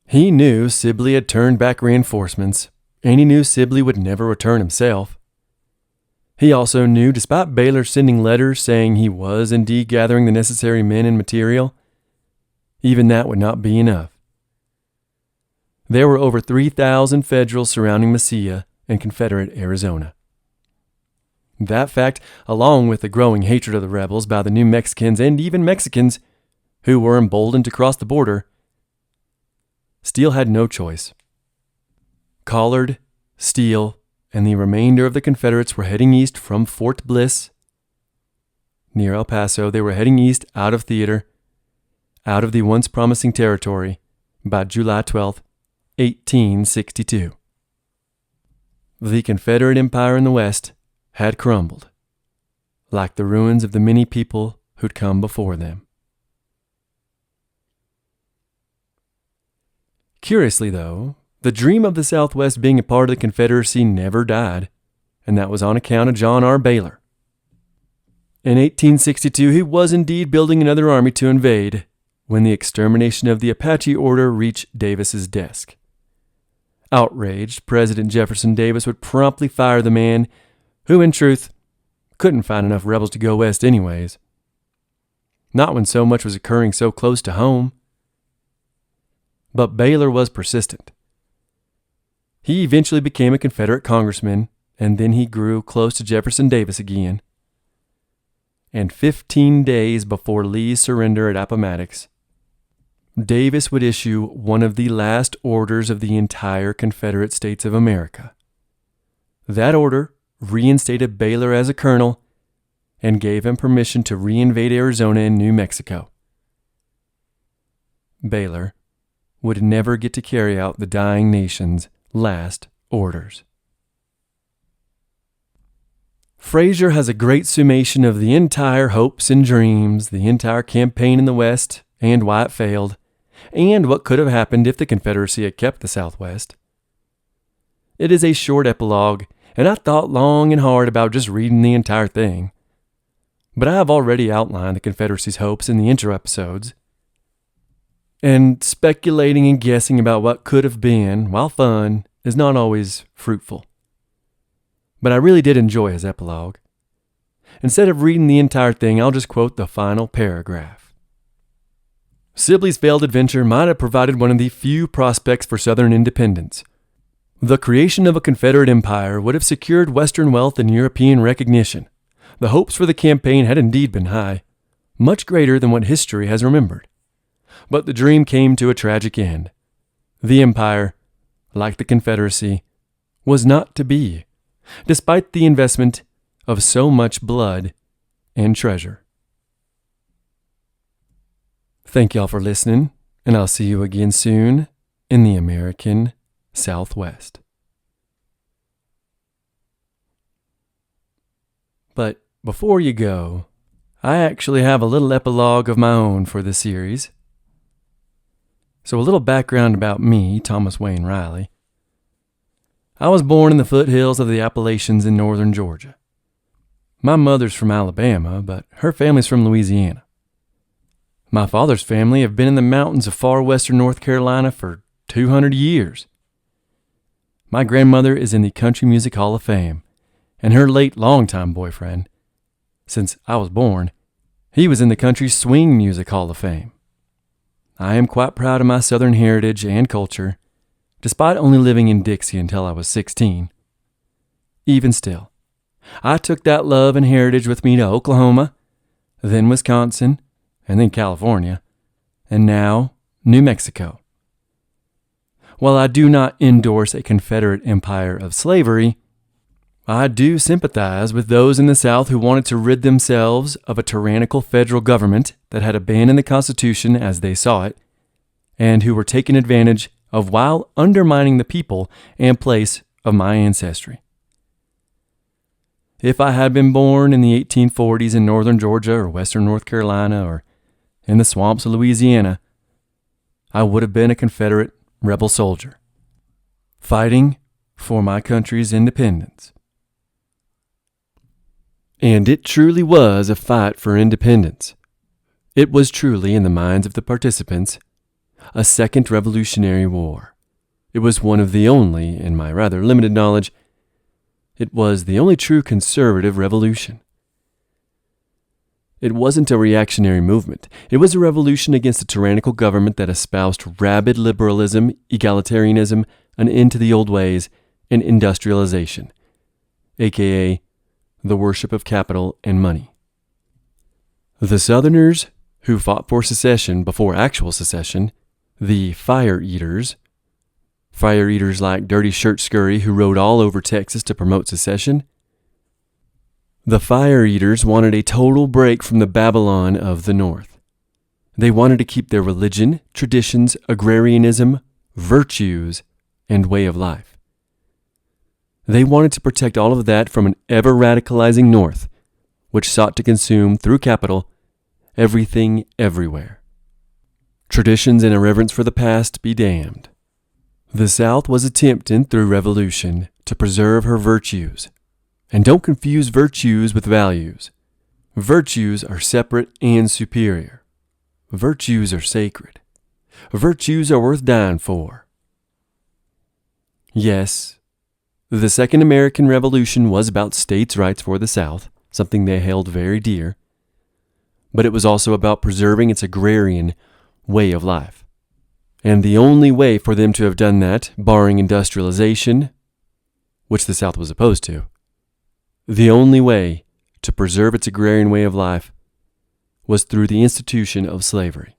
Speaker 1: He knew Sibley had turned back reinforcements, and he knew Sibley would never return himself. He also knew, despite Baylor sending letters saying he was indeed gathering the necessary men and material, even that would not be enough. There were over 3,000 Federals surrounding Mesilla and Confederate Arizona. That fact, along with the growing hatred of the rebels by the New Mexicans and even Mexicans who were emboldened to cross the border, Steele had no choice. Collard, Steele, and the remainder of the Confederates were heading east from Fort Bliss. Near El Paso, they were heading east out of theater, out of the once promising territory, by July 12, 1862. The Confederate Empire in the West had crumbled, like the ruins of the many people who'd come before them. Curiously, though, the dream of the Southwest being a part of the Confederacy never died, and that was on account of John R. Baylor. In 1862, he was indeed building another army to invade when the extermination of the Apache order reached Davis's desk. Outraged, President Jefferson Davis would promptly fire the man who, in truth, couldn't find enough rebels to go west anyways. Not when so much was occurring so close to home. But Baylor was persistent. He eventually became a Confederate congressman, and then he grew close to Jefferson Davis again. And 15 days before Lee's surrender at Appomattox, Davis would issue one of the last orders of the entire Confederate States of America. That order reinstated Baylor as a colonel and gave him permission to reinvade Arizona and New Mexico. Baylor would never get to carry out the dying nation's last orders. Fraser has a great summation of the entire hopes and dreams, the entire campaign in the West, and why it failed, and what could have happened if the Confederacy had kept the Southwest. It is a short epilogue, and I thought long and hard about just reading the entire thing. But I have already outlined the Confederacy's hopes in the intro episodes, and speculating and guessing about what could have been, while fun, is not always fruitful. But I really did enjoy his epilogue. Instead of reading the entire thing, I'll just quote the final paragraph. Sibley's failed adventure might have provided one of the few prospects for Southern independence. The creation of a Confederate empire would have secured Western wealth and European recognition. The hopes for the campaign had indeed been high, much greater than what history has remembered. But the dream came to a tragic end. The empire, like the Confederacy, was not to be, despite the investment of so much blood and treasure. Thank y'all for listening, and I'll see you again soon in the American Southwest. But before you go, I actually have a little epilogue of my own for the series. So a little background about me, Thomas Wayne Riley. I was born in the foothills of the Appalachians in northern Georgia. My mother's from Alabama, but her family's from Louisiana. My father's family have been in the mountains of far western North Carolina for 200 years. My grandmother is in the Country Music Hall of Fame, and her late longtime boyfriend, since I was born, he was in the Country Swing Music Hall of Fame. I am quite proud of my Southern heritage and culture, despite only living in Dixie until I was 16. Even still, I took that love and heritage with me to Oklahoma, then Wisconsin, and then California, and now New Mexico. While I do not endorse a Confederate empire of slavery, I do sympathize with those in the South who wanted to rid themselves of a tyrannical federal government that had abandoned the Constitution as they saw it, and who were taken advantage of while undermining the people and place of my ancestry. If I had been born in the 1840s in northern Georgia or western North Carolina or in the swamps of Louisiana, I would have been a Confederate rebel soldier, fighting for my country's independence. And it truly was a fight for independence. It was truly, in the minds of the participants, a second Revolutionary War. It was one of the only, in my rather limited knowledge, it was the only true conservative revolution. It wasn't a reactionary movement. It was a revolution against a tyrannical government that espoused rabid liberalism, egalitarianism, an end to the old ways, and industrialization, aka the worship of capital and money. The Southerners who fought for secession before actual secession, the fire eaters like Dirty Shirt Scurry who rode all over Texas to promote secession, the fire eaters wanted a total break from the Babylon of the North. They wanted to keep their religion, traditions, agrarianism, virtues, and way of life. They wanted to protect all of that from an ever-radicalizing North, which sought to consume, through capital, everything everywhere. Traditions and a reverence for the past be damned. The South was attempting, through revolution, to preserve her virtues. And don't confuse virtues with values. Virtues are separate and superior. Virtues are sacred. Virtues are worth dying for. Yes, the Second American Revolution was about states' rights for the South, something they held very dear, but it was also about preserving its agrarian way of life. And the only way for them to have done that, barring industrialization, which the South was opposed to, the only way to preserve its agrarian way of life was through the institution of slavery.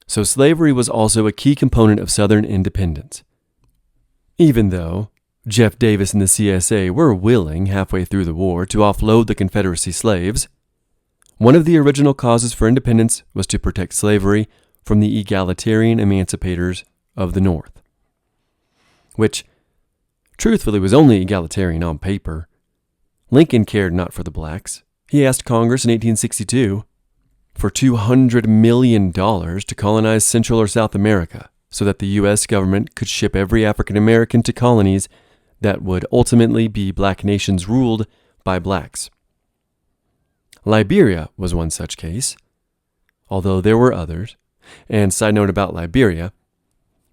Speaker 1: So slavery was also a key component of Southern independence. Even though Jeff Davis and the CSA were willing, halfway through the war, to offload the Confederacy slaves, one of the original causes for independence was to protect slavery from the egalitarian emancipators of the North, which truthfully was only egalitarian on paper. Lincoln cared not for the blacks. He asked Congress in 1862 for $200 million to colonize Central or South America, so that the U.S. government could ship every African American to colonies that would ultimately be black nations ruled by blacks. Liberia was one such case, although there were others. And side note about Liberia,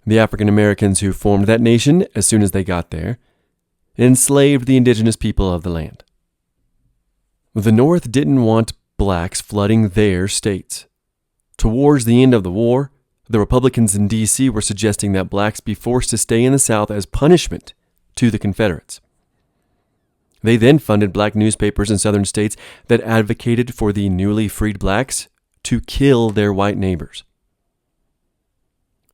Speaker 1: the African Americans who formed that nation as soon as they got there enslaved the indigenous people of the land. The North didn't want blacks flooding their states. Towards the end of the war, the Republicans in D.C. were suggesting that blacks be forced to stay in the South as punishment to the Confederates. They then funded black newspapers in southern states that advocated for the newly freed blacks to kill their white neighbors.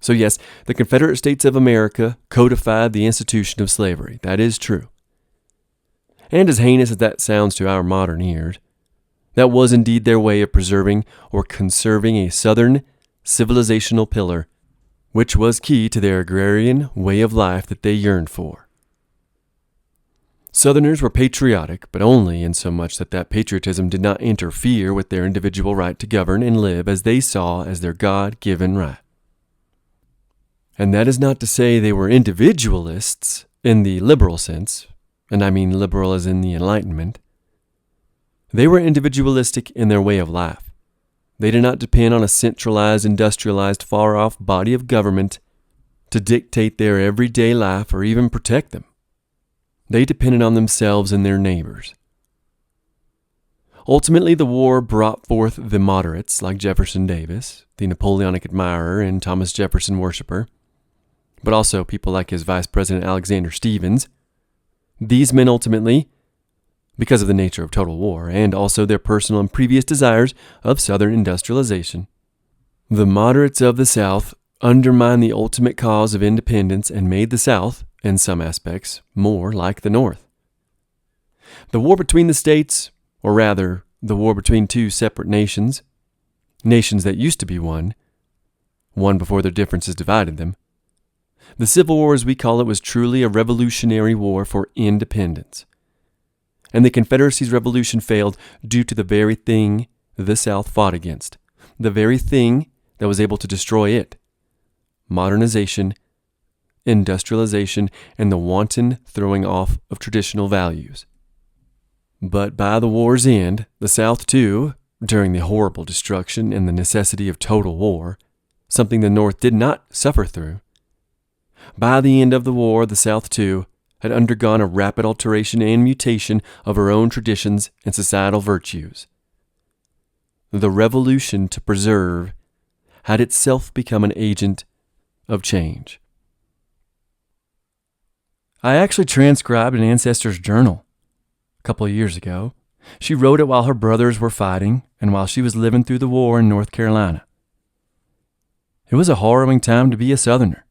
Speaker 1: So yes, the Confederate States of America codified the institution of slavery. That is true. And as heinous as that sounds to our modern ears, that was indeed their way of preserving or conserving a southern civilizational pillar, which was key to their agrarian way of life that they yearned for. Southerners were patriotic, but only in so much that that patriotism did not interfere with their individual right to govern and live as they saw as their God-given right. And that is not to say they were individualists in the liberal sense, and I mean liberal as in the Enlightenment. They were individualistic in their way of life. They did not depend on a centralized, industrialized, far-off body of government to dictate their everyday life or even protect them. They depended on themselves and their neighbors. Ultimately, the war brought forth the moderates like Jefferson Davis, the Napoleonic admirer and Thomas Jefferson worshiper, but also people like his Vice President Alexander Stephens. These men ultimately, because of the nature of total war and also their personal and previous desires of Southern industrialization, the moderates of the South undermined the ultimate cause of independence and made the South, in some aspects, more like the North. The war between the states, or rather, the war between two separate nations that used to be one before their differences divided them. The Civil War, as we call it, was truly a revolutionary war for independence. And the Confederacy's revolution failed due to the very thing the South fought against, the very thing that was able to destroy it: modernization, industrialization, and the wanton throwing off of traditional values. But by the war's end, the South too, during the horrible destruction and the necessity of total war, something the North did not suffer through, by the end of the war, the South too had undergone a rapid alteration and mutation of her own traditions and societal virtues. The revolution to preserve had itself become an agent of change. I actually transcribed an ancestor's journal a couple of years ago. She wrote it while her brothers were fighting and while she was living through the war in North Carolina. It was a harrowing time to be a Southerner.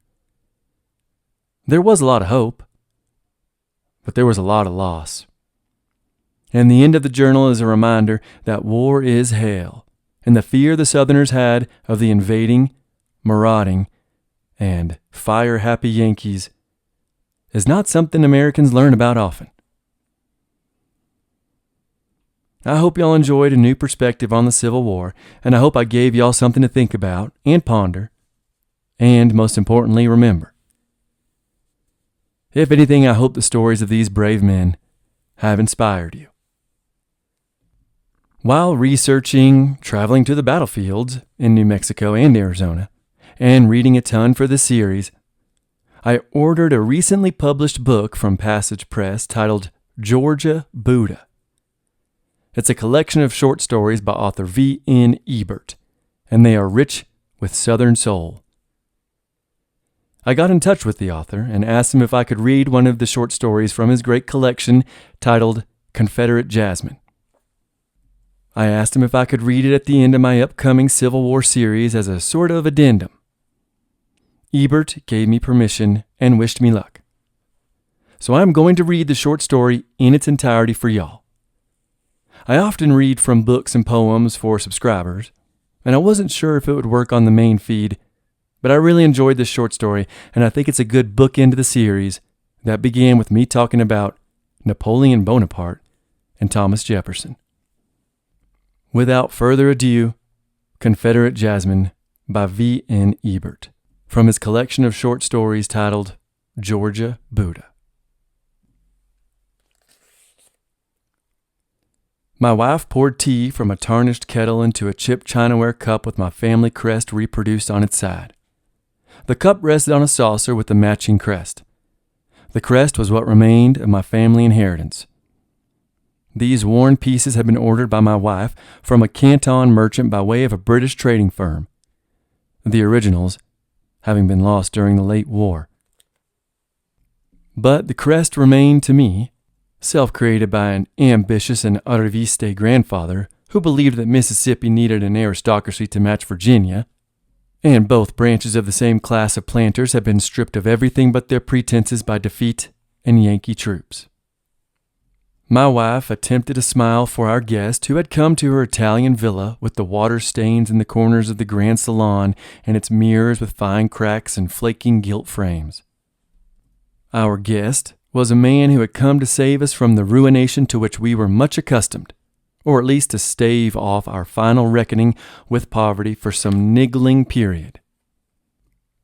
Speaker 1: There was a lot of hope, but there was a lot of loss. And the end of the journal is a reminder that war is hell, and the fear the Southerners had of the invading, marauding, and fire-happy Yankees is not something Americans learn about often. I hope y'all enjoyed a new perspective on the Civil War, and I hope I gave y'all something to think about and ponder, and most importantly, remember. If anything, I hope the stories of these brave men have inspired you. While researching, traveling to the battlefields in New Mexico and Arizona, and reading a ton for this series, I ordered a recently published book from Passage Press titled Georgia Buddha. It's a collection of short stories by author V.N. Ebert, and they are rich with Southern soul. I got in touch with the author and asked him if I could read one of the short stories from his great collection titled Confederate Jasmine. I asked him if I could read it at the end of my upcoming Civil War series as a sort of addendum. Ebert gave me permission and wished me luck. So I'm going to read the short story in its entirety for y'all. I often read from books and poems for subscribers, and I wasn't sure if it would work on the main feed, but I really enjoyed this short story, and I think it's a good bookend to the series that began with me talking about Napoleon Bonaparte and Thomas Jefferson. Without further ado, Confederate Jasmine by V.N. Ebert. from his collection of short stories titled Georgia Buddha. My wife poured tea from a tarnished kettle into a chipped chinaware cup with my family crest reproduced on its side. The cup rested on a saucer with the matching crest. The crest was what remained of my family inheritance. These worn pieces had been ordered by my wife from a Canton merchant by way of a British trading firm, the originals having been lost during the late war. But the crest remained to me, self-created by an ambitious and arriviste grandfather who believed that Mississippi needed an aristocracy to match Virginia, and both branches of the same class of planters had been stripped of everything but their pretenses by defeat and Yankee troops. My wife attempted a smile for our guest who had come to her Italian villa with the water stains in the corners of the grand salon and its mirrors with fine cracks and flaking gilt frames. Our guest was a man who had come to save us from the ruination to which we were much accustomed, or at least to stave off our final reckoning with poverty for some niggling period.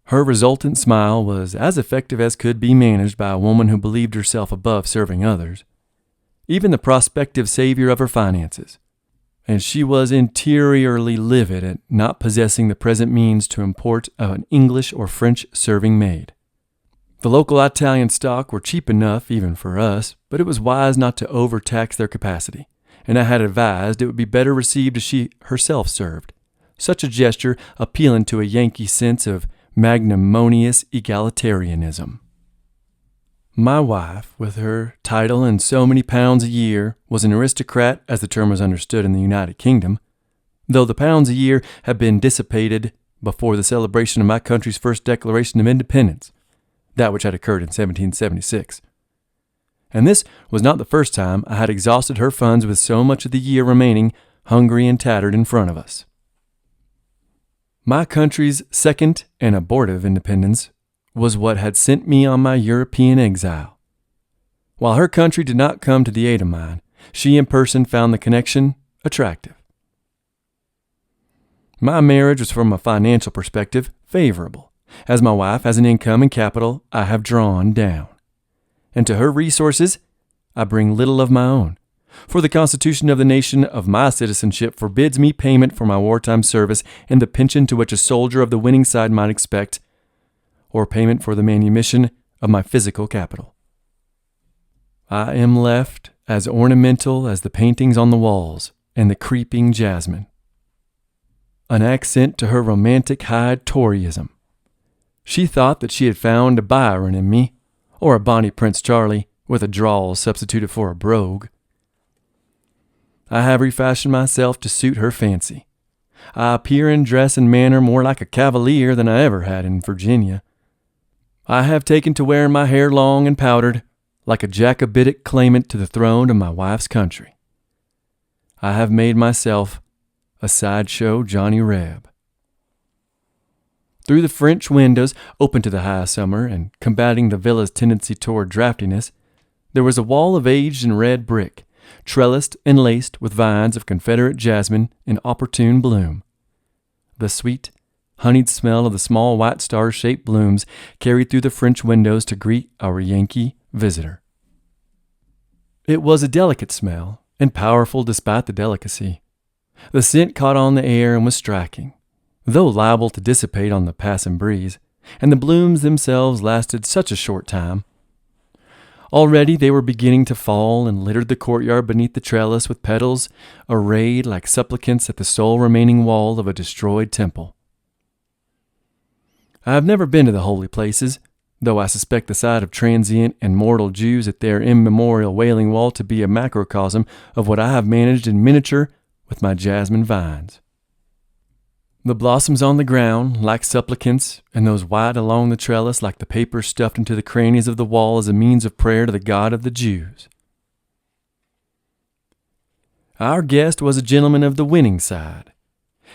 Speaker 1: Her resultant smile was as effective as could be managed by a woman who believed herself above serving others, even the prospective savior of her finances, and she was interiorly livid at not possessing the present means to import an English or French serving maid. The local Italian stock were cheap enough even for us, but it was wise not to overtax their capacity, and I had advised it would be better received as she herself served, such a gesture appealing to a Yankee sense of magnanimous egalitarianism. My wife, with her title and so many pounds a year, was an aristocrat as the term was understood in the United Kingdom, though the pounds a year had been dissipated before the celebration of my country's first Declaration of Independence, that which had occurred in 1776. And this was not the first time I had exhausted her funds with so much of the year remaining hungry and tattered in front of us. My country's second and abortive independence was what had sent me on my European exile. While her country did not come to the aid of mine, she in person found the connection attractive. My marriage was from a financial perspective favorable, as my wife has an income and capital I have drawn down, and to her resources I bring little of my own, for the Constitution of the nation of my citizenship forbids me payment for my wartime service and the pension to which a soldier of the winning side might expect, or payment for the manumission of my physical capital. I am left as ornamental as the paintings on the walls and the creeping jasmine, an accent to her romantic high Toryism. She thought that she had found a Byron in me, or a bonny Prince Charlie with a drawl substituted for a brogue. I have refashioned myself to suit her fancy. I appear in dress and manner more like a cavalier than I ever had in Virginia. I have taken to wearing my hair long and powdered, like a Jacobitic claimant to the throne of my wife's country. I have made myself a sideshow Johnny Reb. Through the French windows, open to the high summer and combating the villa's tendency toward draftiness, there was a wall of aged and red brick, trellised and laced with vines of Confederate Jasmine in opportune bloom. The sweet, honeyed smell of the small white star-shaped blooms carried through the French windows to greet our Yankee visitor. It was a delicate smell, and powerful despite the delicacy. The scent caught on the air and was striking, though liable to dissipate on the passing breeze, and the blooms themselves lasted such a short time. Already they were beginning to fall and littered the courtyard beneath the trellis with petals arrayed like supplicants at the sole remaining wall of a destroyed temple. I have never been to the holy places, though I suspect the sight of transient and mortal Jews at their immemorial Wailing Wall to be a macrocosm of what I have managed in miniature with my jasmine vines. The blossoms on the ground, like supplicants, and those white along the trellis like the paper stuffed into the crannies of the wall as a means of prayer to the God of the Jews. Our guest was a gentleman of the winning side.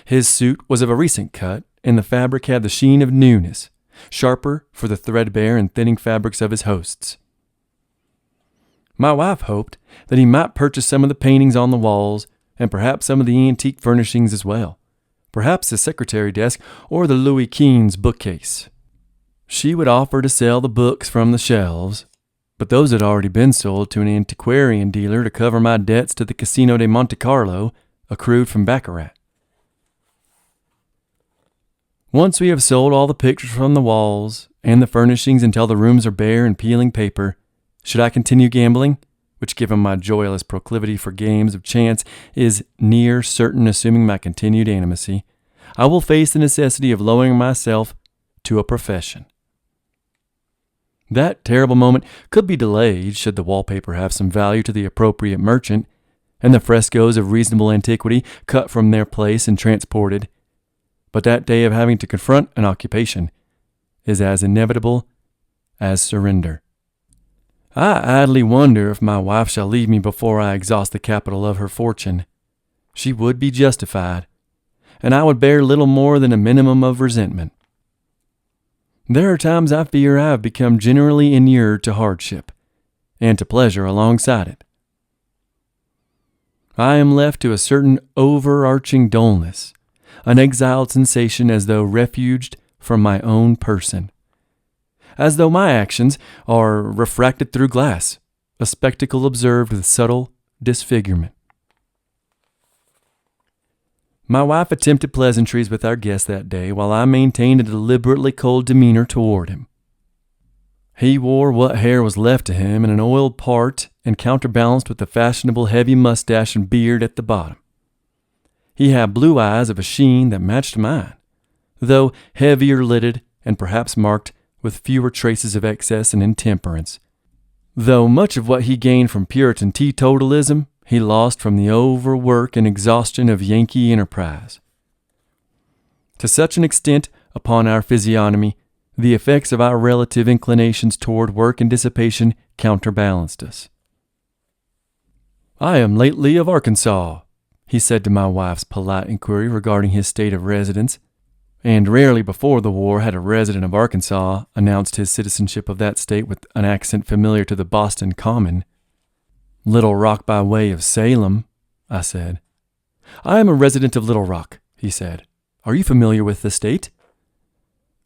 Speaker 1: His suit was of a recent cut, and the fabric had the sheen of newness, sharper for the threadbare and thinning fabrics of his hosts. My wife hoped that he might purchase some of the paintings on the walls, and perhaps some of the antique furnishings as well, perhaps the secretary desk or the Louis Quinze bookcase, She would offer to sell the books from the shelves, but those had already been sold to an antiquarian dealer to cover my debts to the Casino de Monte Carlo, accrued from baccarat. Once we have sold all the pictures from the walls and the furnishings until the rooms are bare and peeling paper, should I continue gambling, which given my joyless proclivity for games of chance is near certain assuming my continued animacy, I will face the necessity of lowering myself to a profession. That terrible moment could be delayed should the wallpaper have some value to the appropriate merchant, and the frescoes of reasonable antiquity cut from their place and transported. But that day of having to confront an occupation is as inevitable as surrender. I idly wonder if my wife shall leave me before I exhaust the capital of her fortune. She would be justified, and I would bear little more than a minimum of resentment. There are times I fear I have become generally inured to hardship, and to pleasure alongside it. I am left to a certain overarching dullness, an exiled sensation as though refuged from my own person, as though my actions are refracted through glass, a spectacle observed with subtle disfigurement. My wife attempted pleasantries with our guest that day, while I maintained a deliberately cold demeanor toward him. He wore what hair was left to him in an oiled part and counterbalanced with a fashionable heavy mustache and beard at the bottom. He had blue eyes of a sheen that matched mine, though heavier lidded and perhaps marked with fewer traces of excess and intemperance, though much of what he gained from Puritan teetotalism he lost from the overwork and exhaustion of Yankee enterprise. To such an extent upon our physiognomy, the effects of our relative inclinations toward work and dissipation counterbalanced us. "I am lately of Arkansas," he said to my wife's polite inquiry regarding his state of residence, and rarely before the war had a resident of Arkansas announced his citizenship of that state with an accent familiar to the Boston common. "Little Rock by way of Salem," I said. "I am a resident of Little Rock," he said. "Are you familiar with the state?"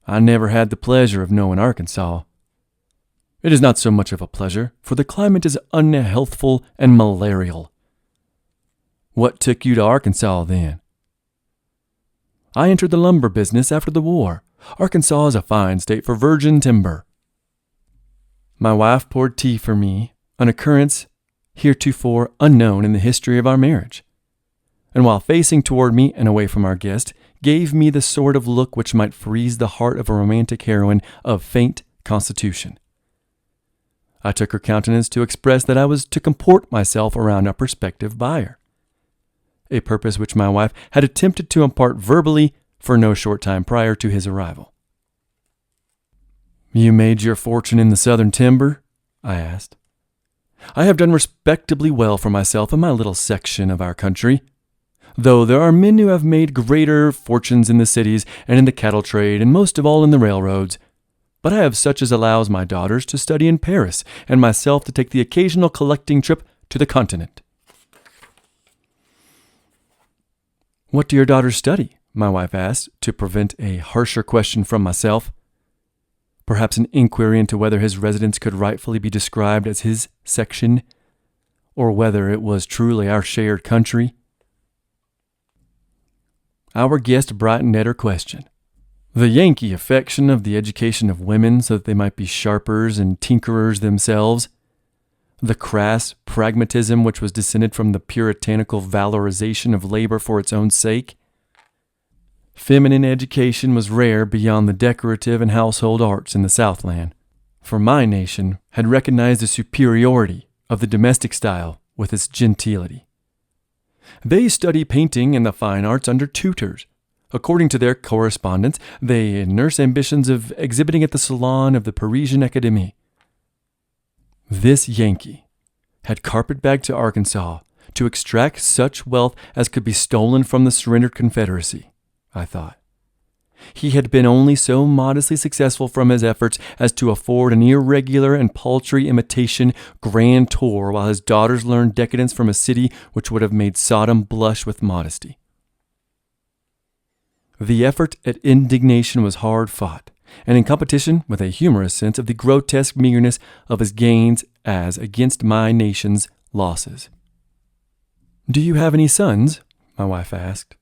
Speaker 1: "I never had the pleasure of knowing Arkansas." "It is not so much of a pleasure, for the climate is unhealthful and malarial." "What took you to Arkansas, then?" "I entered the lumber business after the war. Arkansas is a fine state for virgin timber." My wife poured tea for me, an occurrence heretofore unknown in the history of our marriage, and while facing toward me and away from our guest, gave me the sort of look which might freeze the heart of a romantic heroine of faint constitution. I took her countenance to express that I was to comport myself around a prospective buyer, a purpose which my wife had attempted to impart verbally for no short time prior to his arrival. "You made your fortune in the southern timber?" I asked. "I have done respectably well for myself in my little section of our country, though there are men who have made greater fortunes in the cities and in the cattle trade, and most of all in the railroads. But I have such as allows my daughters to study in Paris, and myself to take the occasional collecting trip to the continent." "What do your daughters study?" my wife asked, to prevent a harsher question from myself. Perhaps an inquiry into whether his residence could rightfully be described as his section, or whether it was truly our shared country. Our guest brightened at her question. The Yankee affection of the education of women so that they might be sharpers and tinkerers themselves, the crass pragmatism which was descended from the puritanical valorization of labor for its own sake. Feminine education was rare beyond the decorative and household arts in the Southland, for my nation had recognized the superiority of the domestic style with its gentility. They study painting and the fine arts under tutors. According to their correspondence, they nurse ambitions of exhibiting at the salon of the Parisian Académie. This Yankee had carpet-bagged to Arkansas to extract such wealth as could be stolen from the surrendered Confederacy, I thought. He had been only so modestly successful from his efforts as to afford an irregular and paltry imitation grand tour while his daughters learned decadence from a city which would have made Sodom blush with modesty. The effort at indignation was hard fought, and in competition with a humorous sense of the grotesque meagerness of his gains as against my nation's losses. "Do you have any sons?" my wife asked.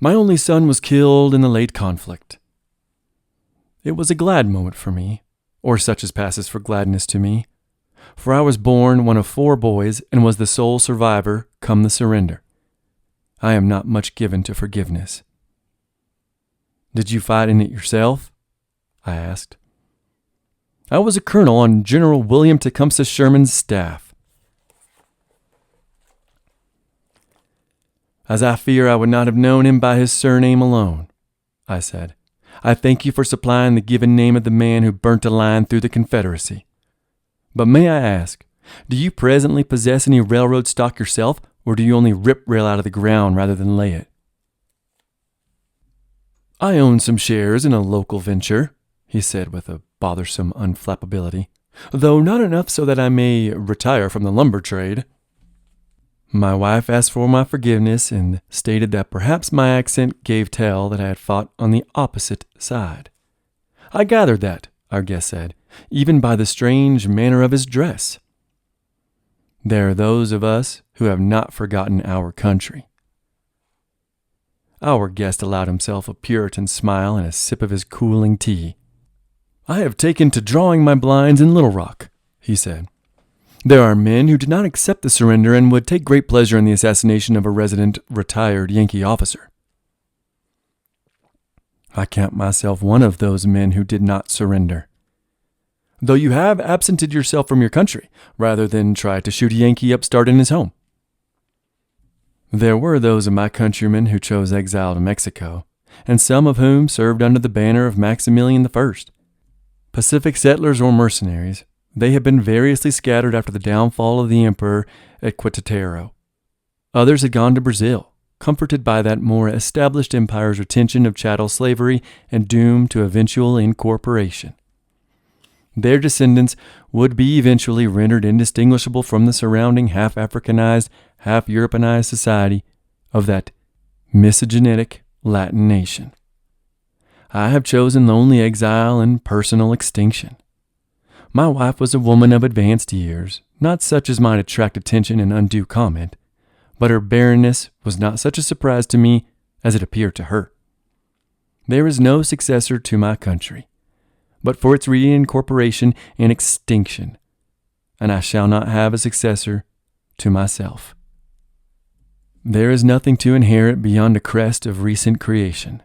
Speaker 1: "My only son was killed in the late conflict." It was a glad moment for me, or such as passes for gladness to me, for I was born one of 4 boys and was the sole survivor come the surrender. I am not much given to forgiveness. "Did you fight in it yourself?" I asked. "I was a colonel on General William Tecumseh Sherman's staff." "As I fear I would not have known him by his surname alone," I said. "I thank you for supplying the given name of the man who burnt a line through the Confederacy. But may I ask, do you presently possess any railroad stock yourself, or do you only rip rail out of the ground rather than lay it?" "I own some shares in a local venture," he said with a bothersome unflappability, "though not enough so that I may retire from the lumber trade." My wife asked for my forgiveness and stated that perhaps my accent gave tell that I had fought on the opposite side. "I gathered that," our guest said, "even by the strange manner of his dress." There are those of us who have not forgotten our country. Our guest allowed himself a Puritan smile and a sip of his cooling tea. "I have taken to drawing my blinds in Little Rock," he said. "There are men who did not accept the surrender and would take great pleasure in the assassination of a resident retired Yankee officer. I count myself one of those men who did not surrender. Though you have absented yourself from your country, rather than try to shoot a Yankee upstart in his home. There were those of my countrymen who chose exile to Mexico, and some of whom served under the banner of Maximilian I. Pacific settlers or mercenaries, they have been variously scattered after the downfall of the emperor at Querétaro. Others had gone to Brazil, comforted by that more established empire's retention of chattel slavery and doomed to eventual incorporation. Their descendants would be eventually rendered indistinguishable from the surrounding half-Africanized, half-Europeanized society of that misogynetic Latin nation. I have chosen lonely exile and personal extinction. My wife was a woman of advanced years, not such as might attract attention and undue comment, but her barrenness was not such a surprise to me as it appeared to her. There is no successor to my country, but for its reincorporation and extinction, and I shall not have a successor to myself. There is nothing to inherit beyond a crest of recent creation.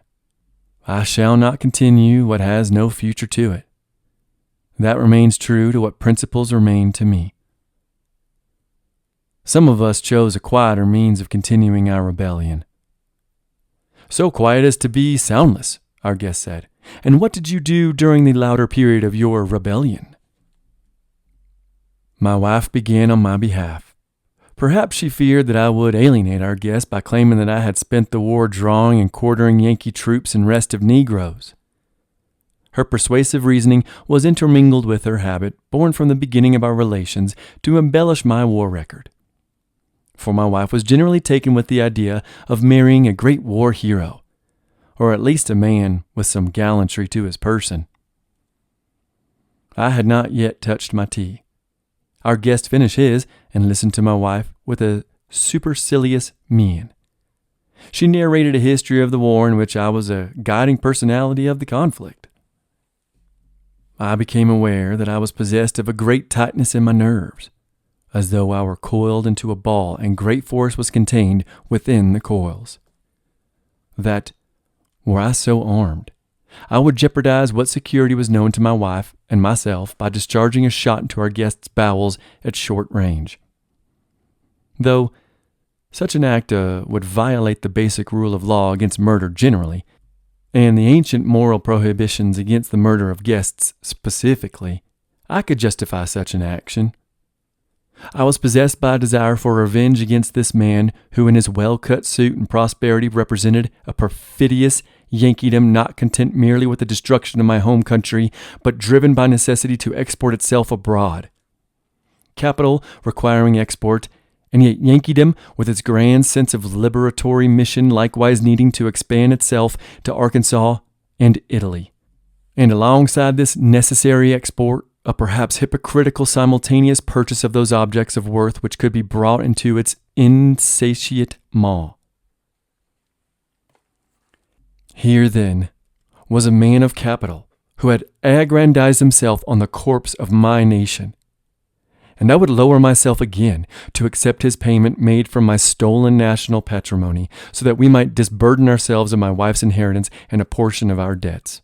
Speaker 1: I shall not continue what has no future to it. That remains true to what principles remain to me. Some of us chose a quieter means of continuing our rebellion. So quiet as to be soundless, our guest said. And what did you do during the louder period of your rebellion? My wife began on my behalf. Perhaps she feared that I would alienate our guest by claiming that I had spent the war drawing and quartering Yankee troops and restive Negroes. Her persuasive reasoning was intermingled with her habit, born from the beginning of our relations, to embellish my war record. For my wife was generally taken with the idea of marrying a great war hero, or at least a man with some gallantry to his person. I had not yet touched my tea. Our guest finished his and listened to my wife with a supercilious mien. She narrated a history of the war in which I was a guiding personality of the conflict. I became aware that I was possessed of a great tightness in my nerves, as though I were coiled into a ball and great force was contained within the coils. That, were I so armed, I would jeopardize what security was known to my wife and myself by discharging a shot into our guest's bowels at short range. Though such an act would violate the basic rule of law against murder generally, and the ancient moral prohibitions against the murder of guests specifically, I could justify such an action. I was possessed by a desire for revenge against this man who in his well-cut suit and prosperity represented a perfidious Yankeedom not content merely with the destruction of my home country, but driven by necessity to export itself abroad. Capital requiring export, and yet Yankeedom, with its grand sense of liberatory mission, likewise needing to expand itself to Arkansas and Italy. And alongside this necessary export, a perhaps hypocritical simultaneous purchase of those objects of worth which could be brought into its insatiate maw. Here, then, was a man of capital who had aggrandized himself on the corpse of my nation, and I would lower myself again to accept his payment made from my stolen national patrimony so that we might disburden ourselves of my wife's inheritance and a portion of our debts.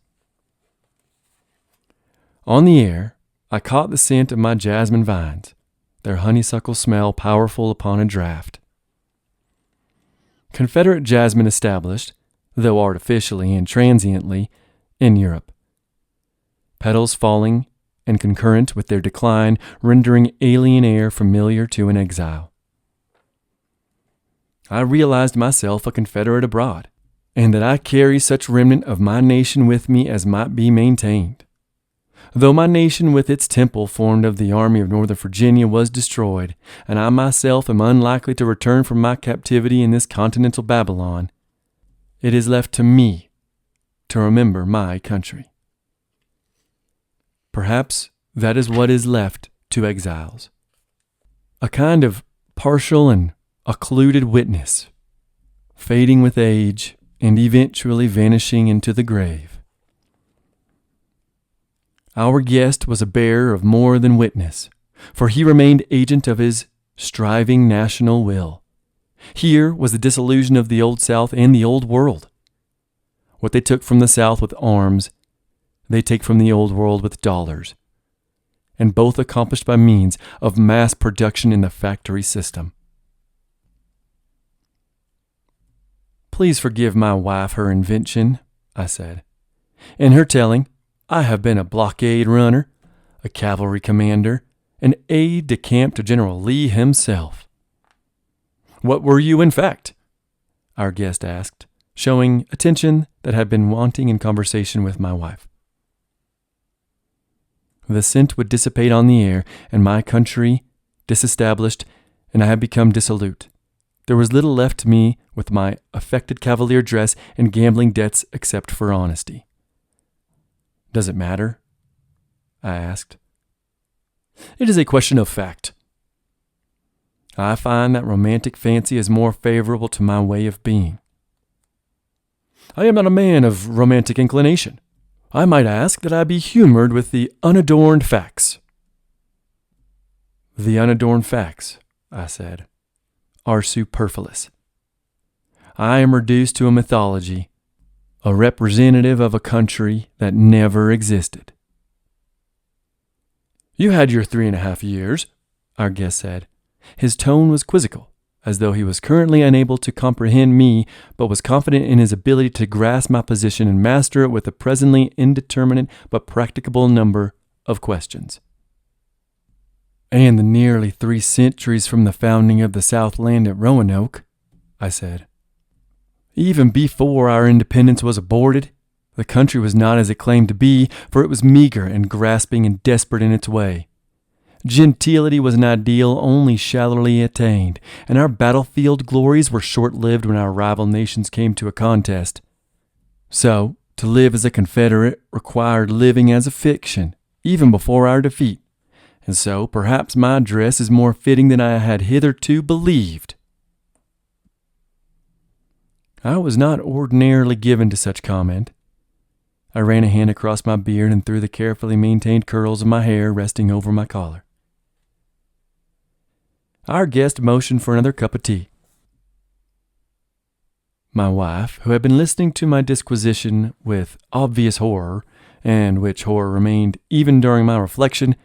Speaker 1: On the air, I caught the scent of my jasmine vines, their honeysuckle smell powerful upon a draught. Confederate jasmine established, though artificially and transiently, in Europe. Petals falling and concurrent with their decline, rendering alien air familiar to an exile. I realized myself a Confederate abroad, and that I carry such remnant of my nation with me as might be maintained. Though my nation with its temple formed of the Army of Northern Virginia was destroyed, and I myself am unlikely to return from my captivity in this continental Babylon, it is left to me to remember my country. Perhaps that is what is left to exiles. A kind of partial and occluded witness, fading with age and eventually vanishing into the grave. Our guest was a bearer of more than witness, for he remained agent of his striving national will. Here was the dissolution of the Old South and the Old World. What they took from the South with arms, they take from the Old World with dollars, and both accomplished by means of mass production in the factory system. Please forgive my wife her invention, I said. In her telling, I have been a blockade runner, a cavalry commander, an aide-de-camp to General Lee himself. What were you, in fact? Our guest asked, showing attention that had been wanting in conversation with my wife. The scent would dissipate on the air, and my country disestablished, and I had become dissolute. There was little left to me with my affected cavalier dress and gambling debts except for honesty. Does it matter? I asked. It is a question of fact. I find that romantic fancy is more favorable to my way of being. I am not a man of romantic inclination. I might ask that I be humored with the unadorned facts. The unadorned facts, I said, are superfluous. I am reduced to a mythology, a representative of a country that never existed. You had your 3.5 years, our guest said. His tone was quizzical, as though he was currently unable to comprehend me, but was confident in his ability to grasp my position and master it with a presently indeterminate but practicable number of questions. And the nearly 3 centuries from the founding of the Southland at Roanoke, I said. Even before our independence was aborted, the country was not as it claimed to be, for it was meager and grasping and desperate in its way. Gentility was an ideal only shallowly attained, and our battlefield glories were short-lived when our rival nations came to a contest. So, to live as a Confederate required living as a fiction, even before our defeat, and so perhaps my dress is more fitting than I had hitherto believed. I was not ordinarily given to such comment. I ran a hand across my beard and through the carefully maintained curls of my hair resting over my collar. Our guest motioned for another cup of tea. My wife, who had been listening to my disquisition with obvious horror, and which horror remained even during my reflection,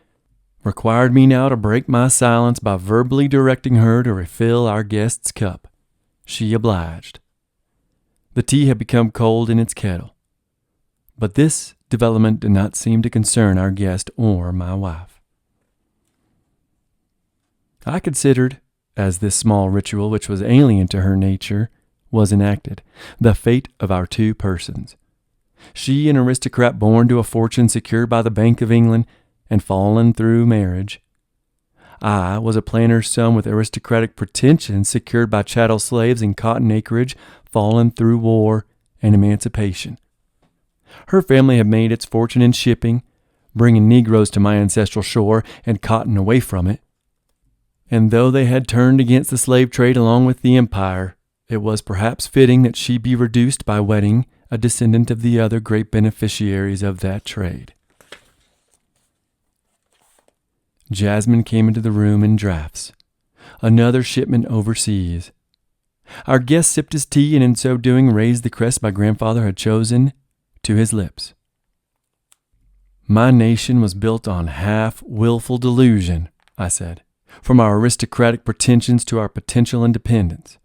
Speaker 1: required me now to break my silence by verbally directing her to refill our guest's cup. She obliged. The tea had become cold in its kettle, but this development did not seem to concern our guest or my wife. I considered, as this small ritual which was alien to her nature was enacted, the fate of our 2 persons. She, an aristocrat born to a fortune secured by the Bank of England and fallen through marriage. I was a planter's son with aristocratic pretensions secured by chattel slaves and cotton acreage, fallen through war and emancipation. Her family had made its fortune in shipping, bringing Negroes to my ancestral shore and cotton away from it. And though they had turned against the slave trade along with the empire, it was perhaps fitting that she be reduced by wedding a descendant of the other great beneficiaries of that trade. Jasmine came into the room in draughts. Another shipment overseas. Our guest sipped his tea and in so doing raised the crest my grandfather had chosen to his lips. My nation was built on half-willful delusion, I said, from our aristocratic pretensions to our potential independence.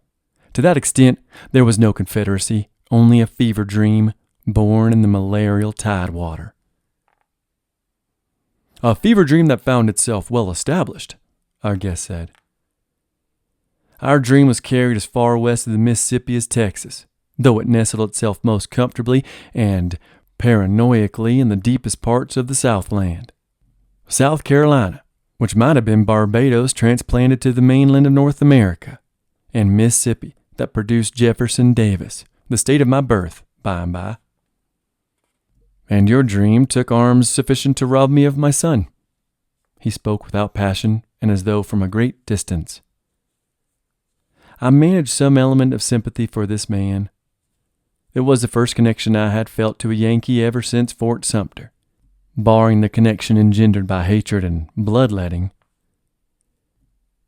Speaker 1: To that extent, there was no Confederacy, only a fever dream born in the malarial tidewater. A fever dream that found itself well established, our guest said. Our dream was carried as far west of the Mississippi as Texas, though it nestled itself most comfortably and paranoiacally in the deepest parts of the Southland. South Carolina, which might have been Barbados transplanted to the mainland of North America, and Mississippi, that produced Jefferson Davis, the state of my birth, by and by. And your dream took arms sufficient to rob me of my son. He spoke without passion and as though from a great distance. I managed some element of sympathy for this man. It was the first connection I had felt to a Yankee ever since Fort Sumter, barring the connection engendered by hatred and bloodletting.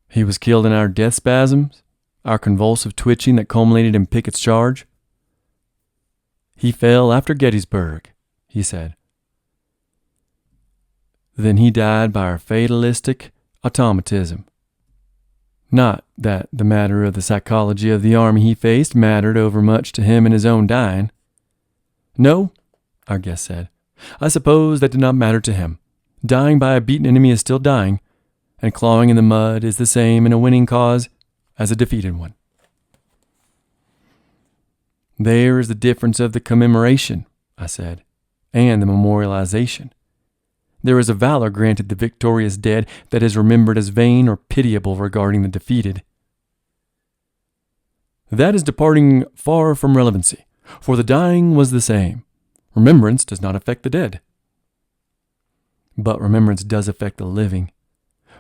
Speaker 1: He was killed in our death spasms, our convulsive twitching that culminated in Pickett's charge. He fell after Gettysburg, he said. Then he died by our fatalistic automatism. Not that the matter of the psychology of the army he faced mattered overmuch to him in his own dying. No, our guest said. I suppose that did not matter to him. Dying by a beaten enemy is still dying, and clawing in the mud is the same in a winning cause as a defeated one. There is the difference of the commemoration, I said, and the memorialization. There is a valor granted the victorious dead that is remembered as vain or pitiable regarding the defeated. That is departing far from relevancy, for the dying was the same. Remembrance does not affect the dead. But remembrance does affect the living,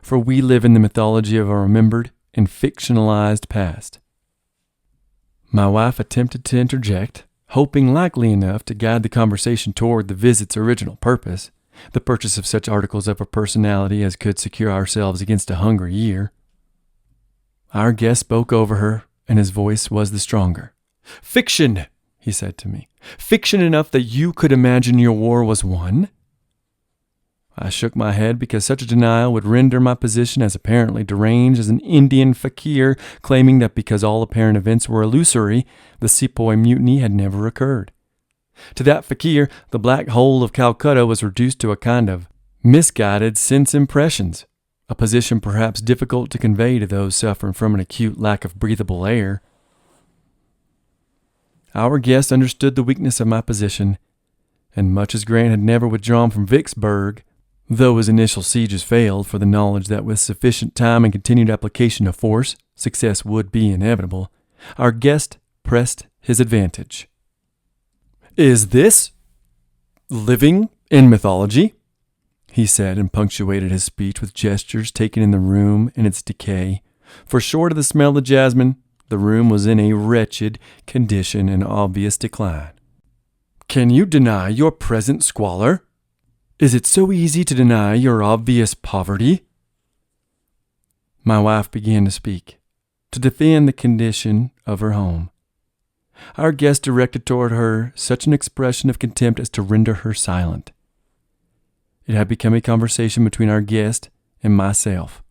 Speaker 1: for we live in the mythology of a remembered and fictionalized past. My wife attempted to interject, hoping likely enough to guide the conversation toward the visit's original purpose, the purchase of such articles of her personality as could secure ourselves against a hungry year. Our guest spoke over her, and his voice was the stronger. Fiction, he said to me. Fiction enough that you could imagine your war was won? I shook my head because such a denial would render my position as apparently deranged as an Indian fakir claiming that because all apparent events were illusory, the Sepoy Mutiny had never occurred. To that fakir, the black hole of Calcutta was reduced to a kind of misguided sense impressions, a position perhaps difficult to convey to those suffering from an acute lack of breathable air. Our guest understood the weakness of my position, and much as Grant had never withdrawn from Vicksburg, though his initial sieges failed for the knowledge that with sufficient time and continued application of force, success would be inevitable, our guest pressed his advantage. Is this living in mythology? He said, and punctuated his speech with gestures taken in the room in its decay. For short of the smell of jasmine, the room was in a wretched condition and obvious decline. Can you deny your present squalor? Is it so easy to deny your obvious poverty? My wife began to speak, to defend the condition of her home. Our guest directed toward her such an expression of contempt as to render her silent. It had become a conversation between our guest and myself,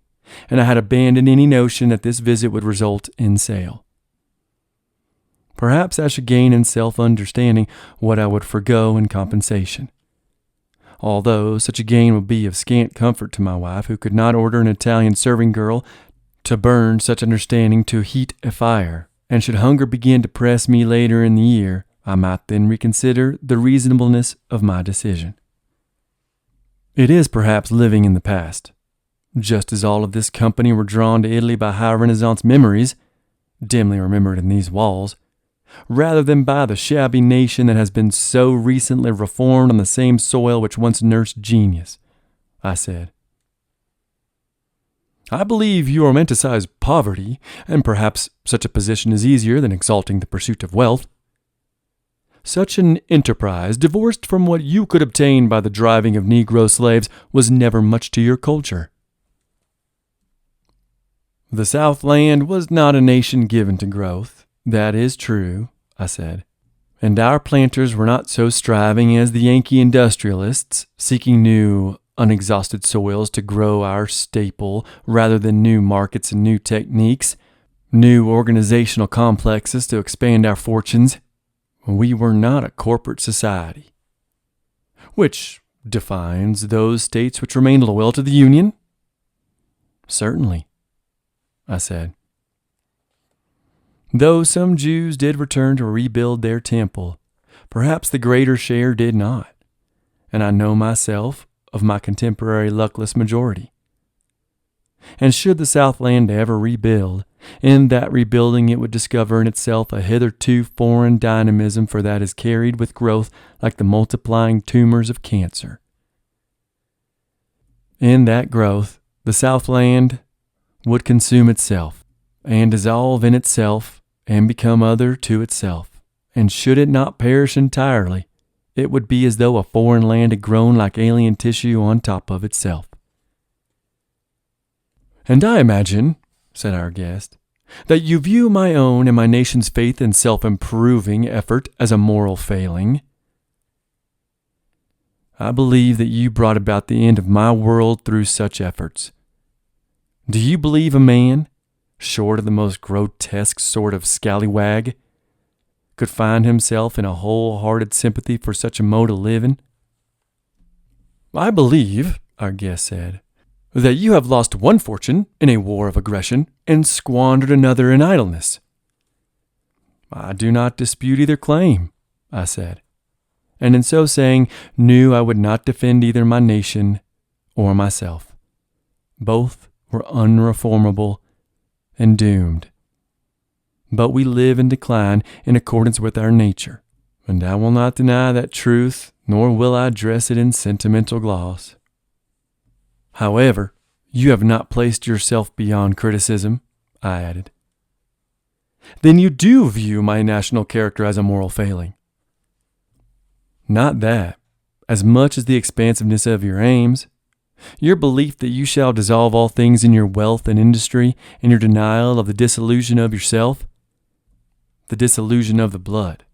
Speaker 1: and I had abandoned any notion that this visit would result in sale. Perhaps I should gain in self-understanding what I would forego in compensation. Although such a gain would be of scant comfort to my wife, who could not order an Italian serving girl to burn such understanding to heat a fire, and should hunger begin to press me later in the year, I might then reconsider the reasonableness of my decision. It is perhaps living in the past. Just as all of this company were drawn to Italy by high Renaissance memories, dimly remembered in these walls, rather than by the shabby nation that has been so recently reformed on the same soil which once nursed genius, I said. I believe you romanticize poverty, and perhaps such a position is easier than exalting the pursuit of wealth. Such an enterprise, divorced from what you could obtain by the driving of Negro slaves, was never much to your culture. The Southland was not a nation given to growth. That is true, I said. And our planters were not so striving as the Yankee industrialists, seeking new, unexhausted soils to grow our staple rather than new markets and new techniques, new organizational complexes to expand our fortunes. We were not a corporate society, which defines those states which remain loyal to the Union. Certainly, I said. Though some Jews did return to rebuild their temple, perhaps the greater share did not, and I know myself of my contemporary luckless majority. And should the Southland ever rebuild, in that rebuilding it would discover in itself a hitherto foreign dynamism, for that is carried with growth like the multiplying tumors of cancer. In that growth, the Southland would consume itself, and dissolve in itself, and become other to itself. And should it not perish entirely, it would be as though a foreign land had grown like alien tissue on top of itself. And I imagine, said our guest, that you view my own and my nation's faith in self-improving effort as a moral failing. I believe that you brought about the end of my world through such efforts. Do you believe a man, short of the most grotesque sort of scallywag, could find himself in a wholehearted sympathy for such a mode of living? I believe, our guest said, that you have lost one fortune in a war of aggression and squandered another in idleness. I do not dispute either claim, I said, and in so saying knew I would not defend either my nation or myself. Both were unreformable and doomed. But we live and decline in accordance with our nature, and I will not deny that truth, nor will I dress it in sentimental gloss. However, you have not placed yourself beyond criticism, I added. Then you do view my national character as a moral failing. Not that, as much as the expansiveness of your aims, your belief that you shall dissolve all things in your wealth and industry, and your denial of the dissolution of yourself, the dissolution of the blood.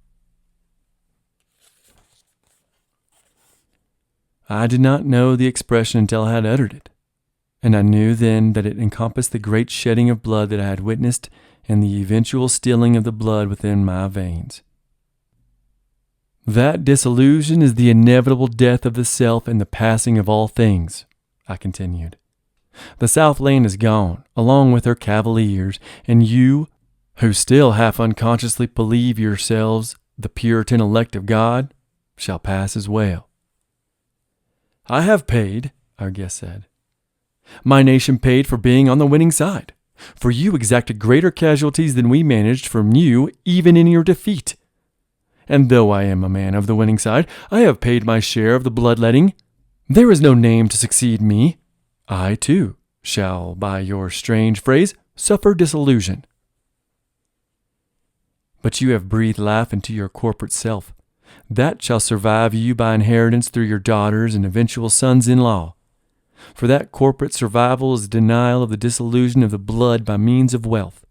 Speaker 1: I did not know the expression until I had uttered it, and I knew then that it encompassed the great shedding of blood that I had witnessed and the eventual stilling of the blood within my veins. That dissolution is the inevitable death of the self and the passing of all things, I continued. The Southland is gone, along with her cavaliers, and you, who still half unconsciously believe yourselves the Puritan elect of God, shall pass as well. I have paid, our guest said. My nation paid for being on the winning side, for you exacted greater casualties than we managed from you even in your defeat. And though I am a man of the winning side, I have paid my share of the bloodletting. There is no name to succeed me. I, too, shall, by your strange phrase, suffer disillusion. But you have breathed life into your corporate self. That shall survive you by inheritance through your daughters and eventual sons-in-law. For that corporate survival is denial of the dissolution of the blood by means of wealth.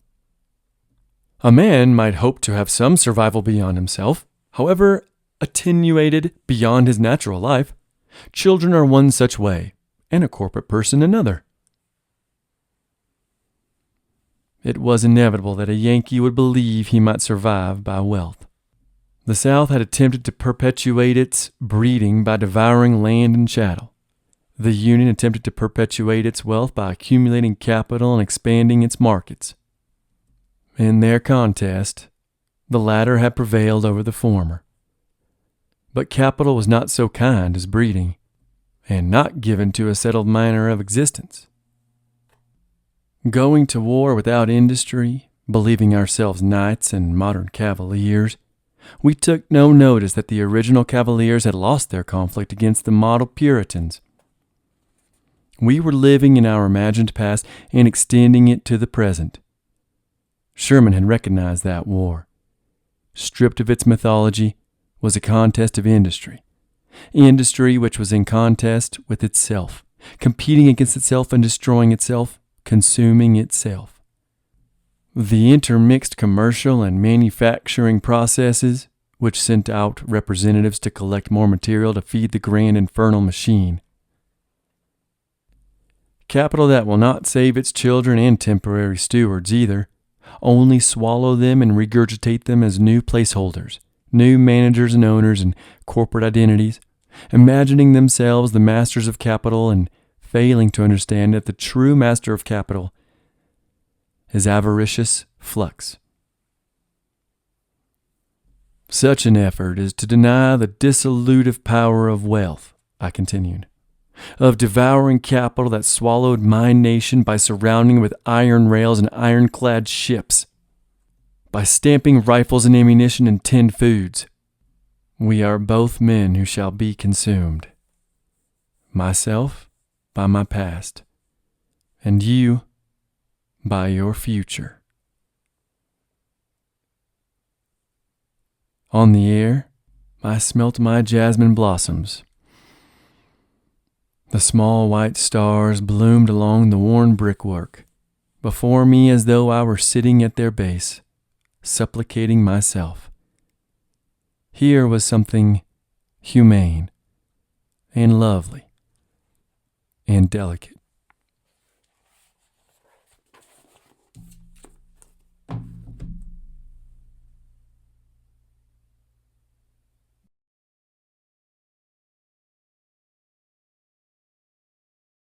Speaker 1: A man might hope to have some survival beyond himself, however attenuated beyond his natural life. Children are one such way, and a corporate person another. It was inevitable that a Yankee would believe he might survive by wealth. The South had attempted to perpetuate its breeding by devouring land and chattel. The Union attempted to perpetuate its wealth by accumulating capital and expanding its markets. In their contest, the latter had prevailed over the former. But capital was not so kind as breeding, and not given to a settled manner of existence. Going to war without industry, Believing ourselves knights and modern cavaliers, we took no notice that the original cavaliers had lost their conflict against the model Puritans. We were living in our imagined past and extending it to the present. Sherman had recognized that war, stripped of its mythology, was a contest of industry. Industry which was in contest with itself, competing against itself and destroying itself, consuming itself. The intermixed commercial and manufacturing processes, which sent out representatives to collect more material to feed the grand infernal machine. Capital that will not save its children and temporary stewards either, only swallow them and regurgitate them as new placeholders, new managers and owners and corporate identities, imagining themselves the masters of capital and failing to understand that the true master of capital is avaricious flux. Such an effort is to deny the dissolutive power of wealth, I continued, of devouring capital that swallowed my nation by surrounding it with iron rails and ironclad ships, by stamping rifles and ammunition and tinned foods. We are both men who shall be consumed. Myself by my past, and you by your future. On the air, I smelt my jasmine blossoms. The small white stars bloomed along the worn brickwork, before me as though I were sitting at their base, supplicating myself. Here was something humane and lovely and delicate.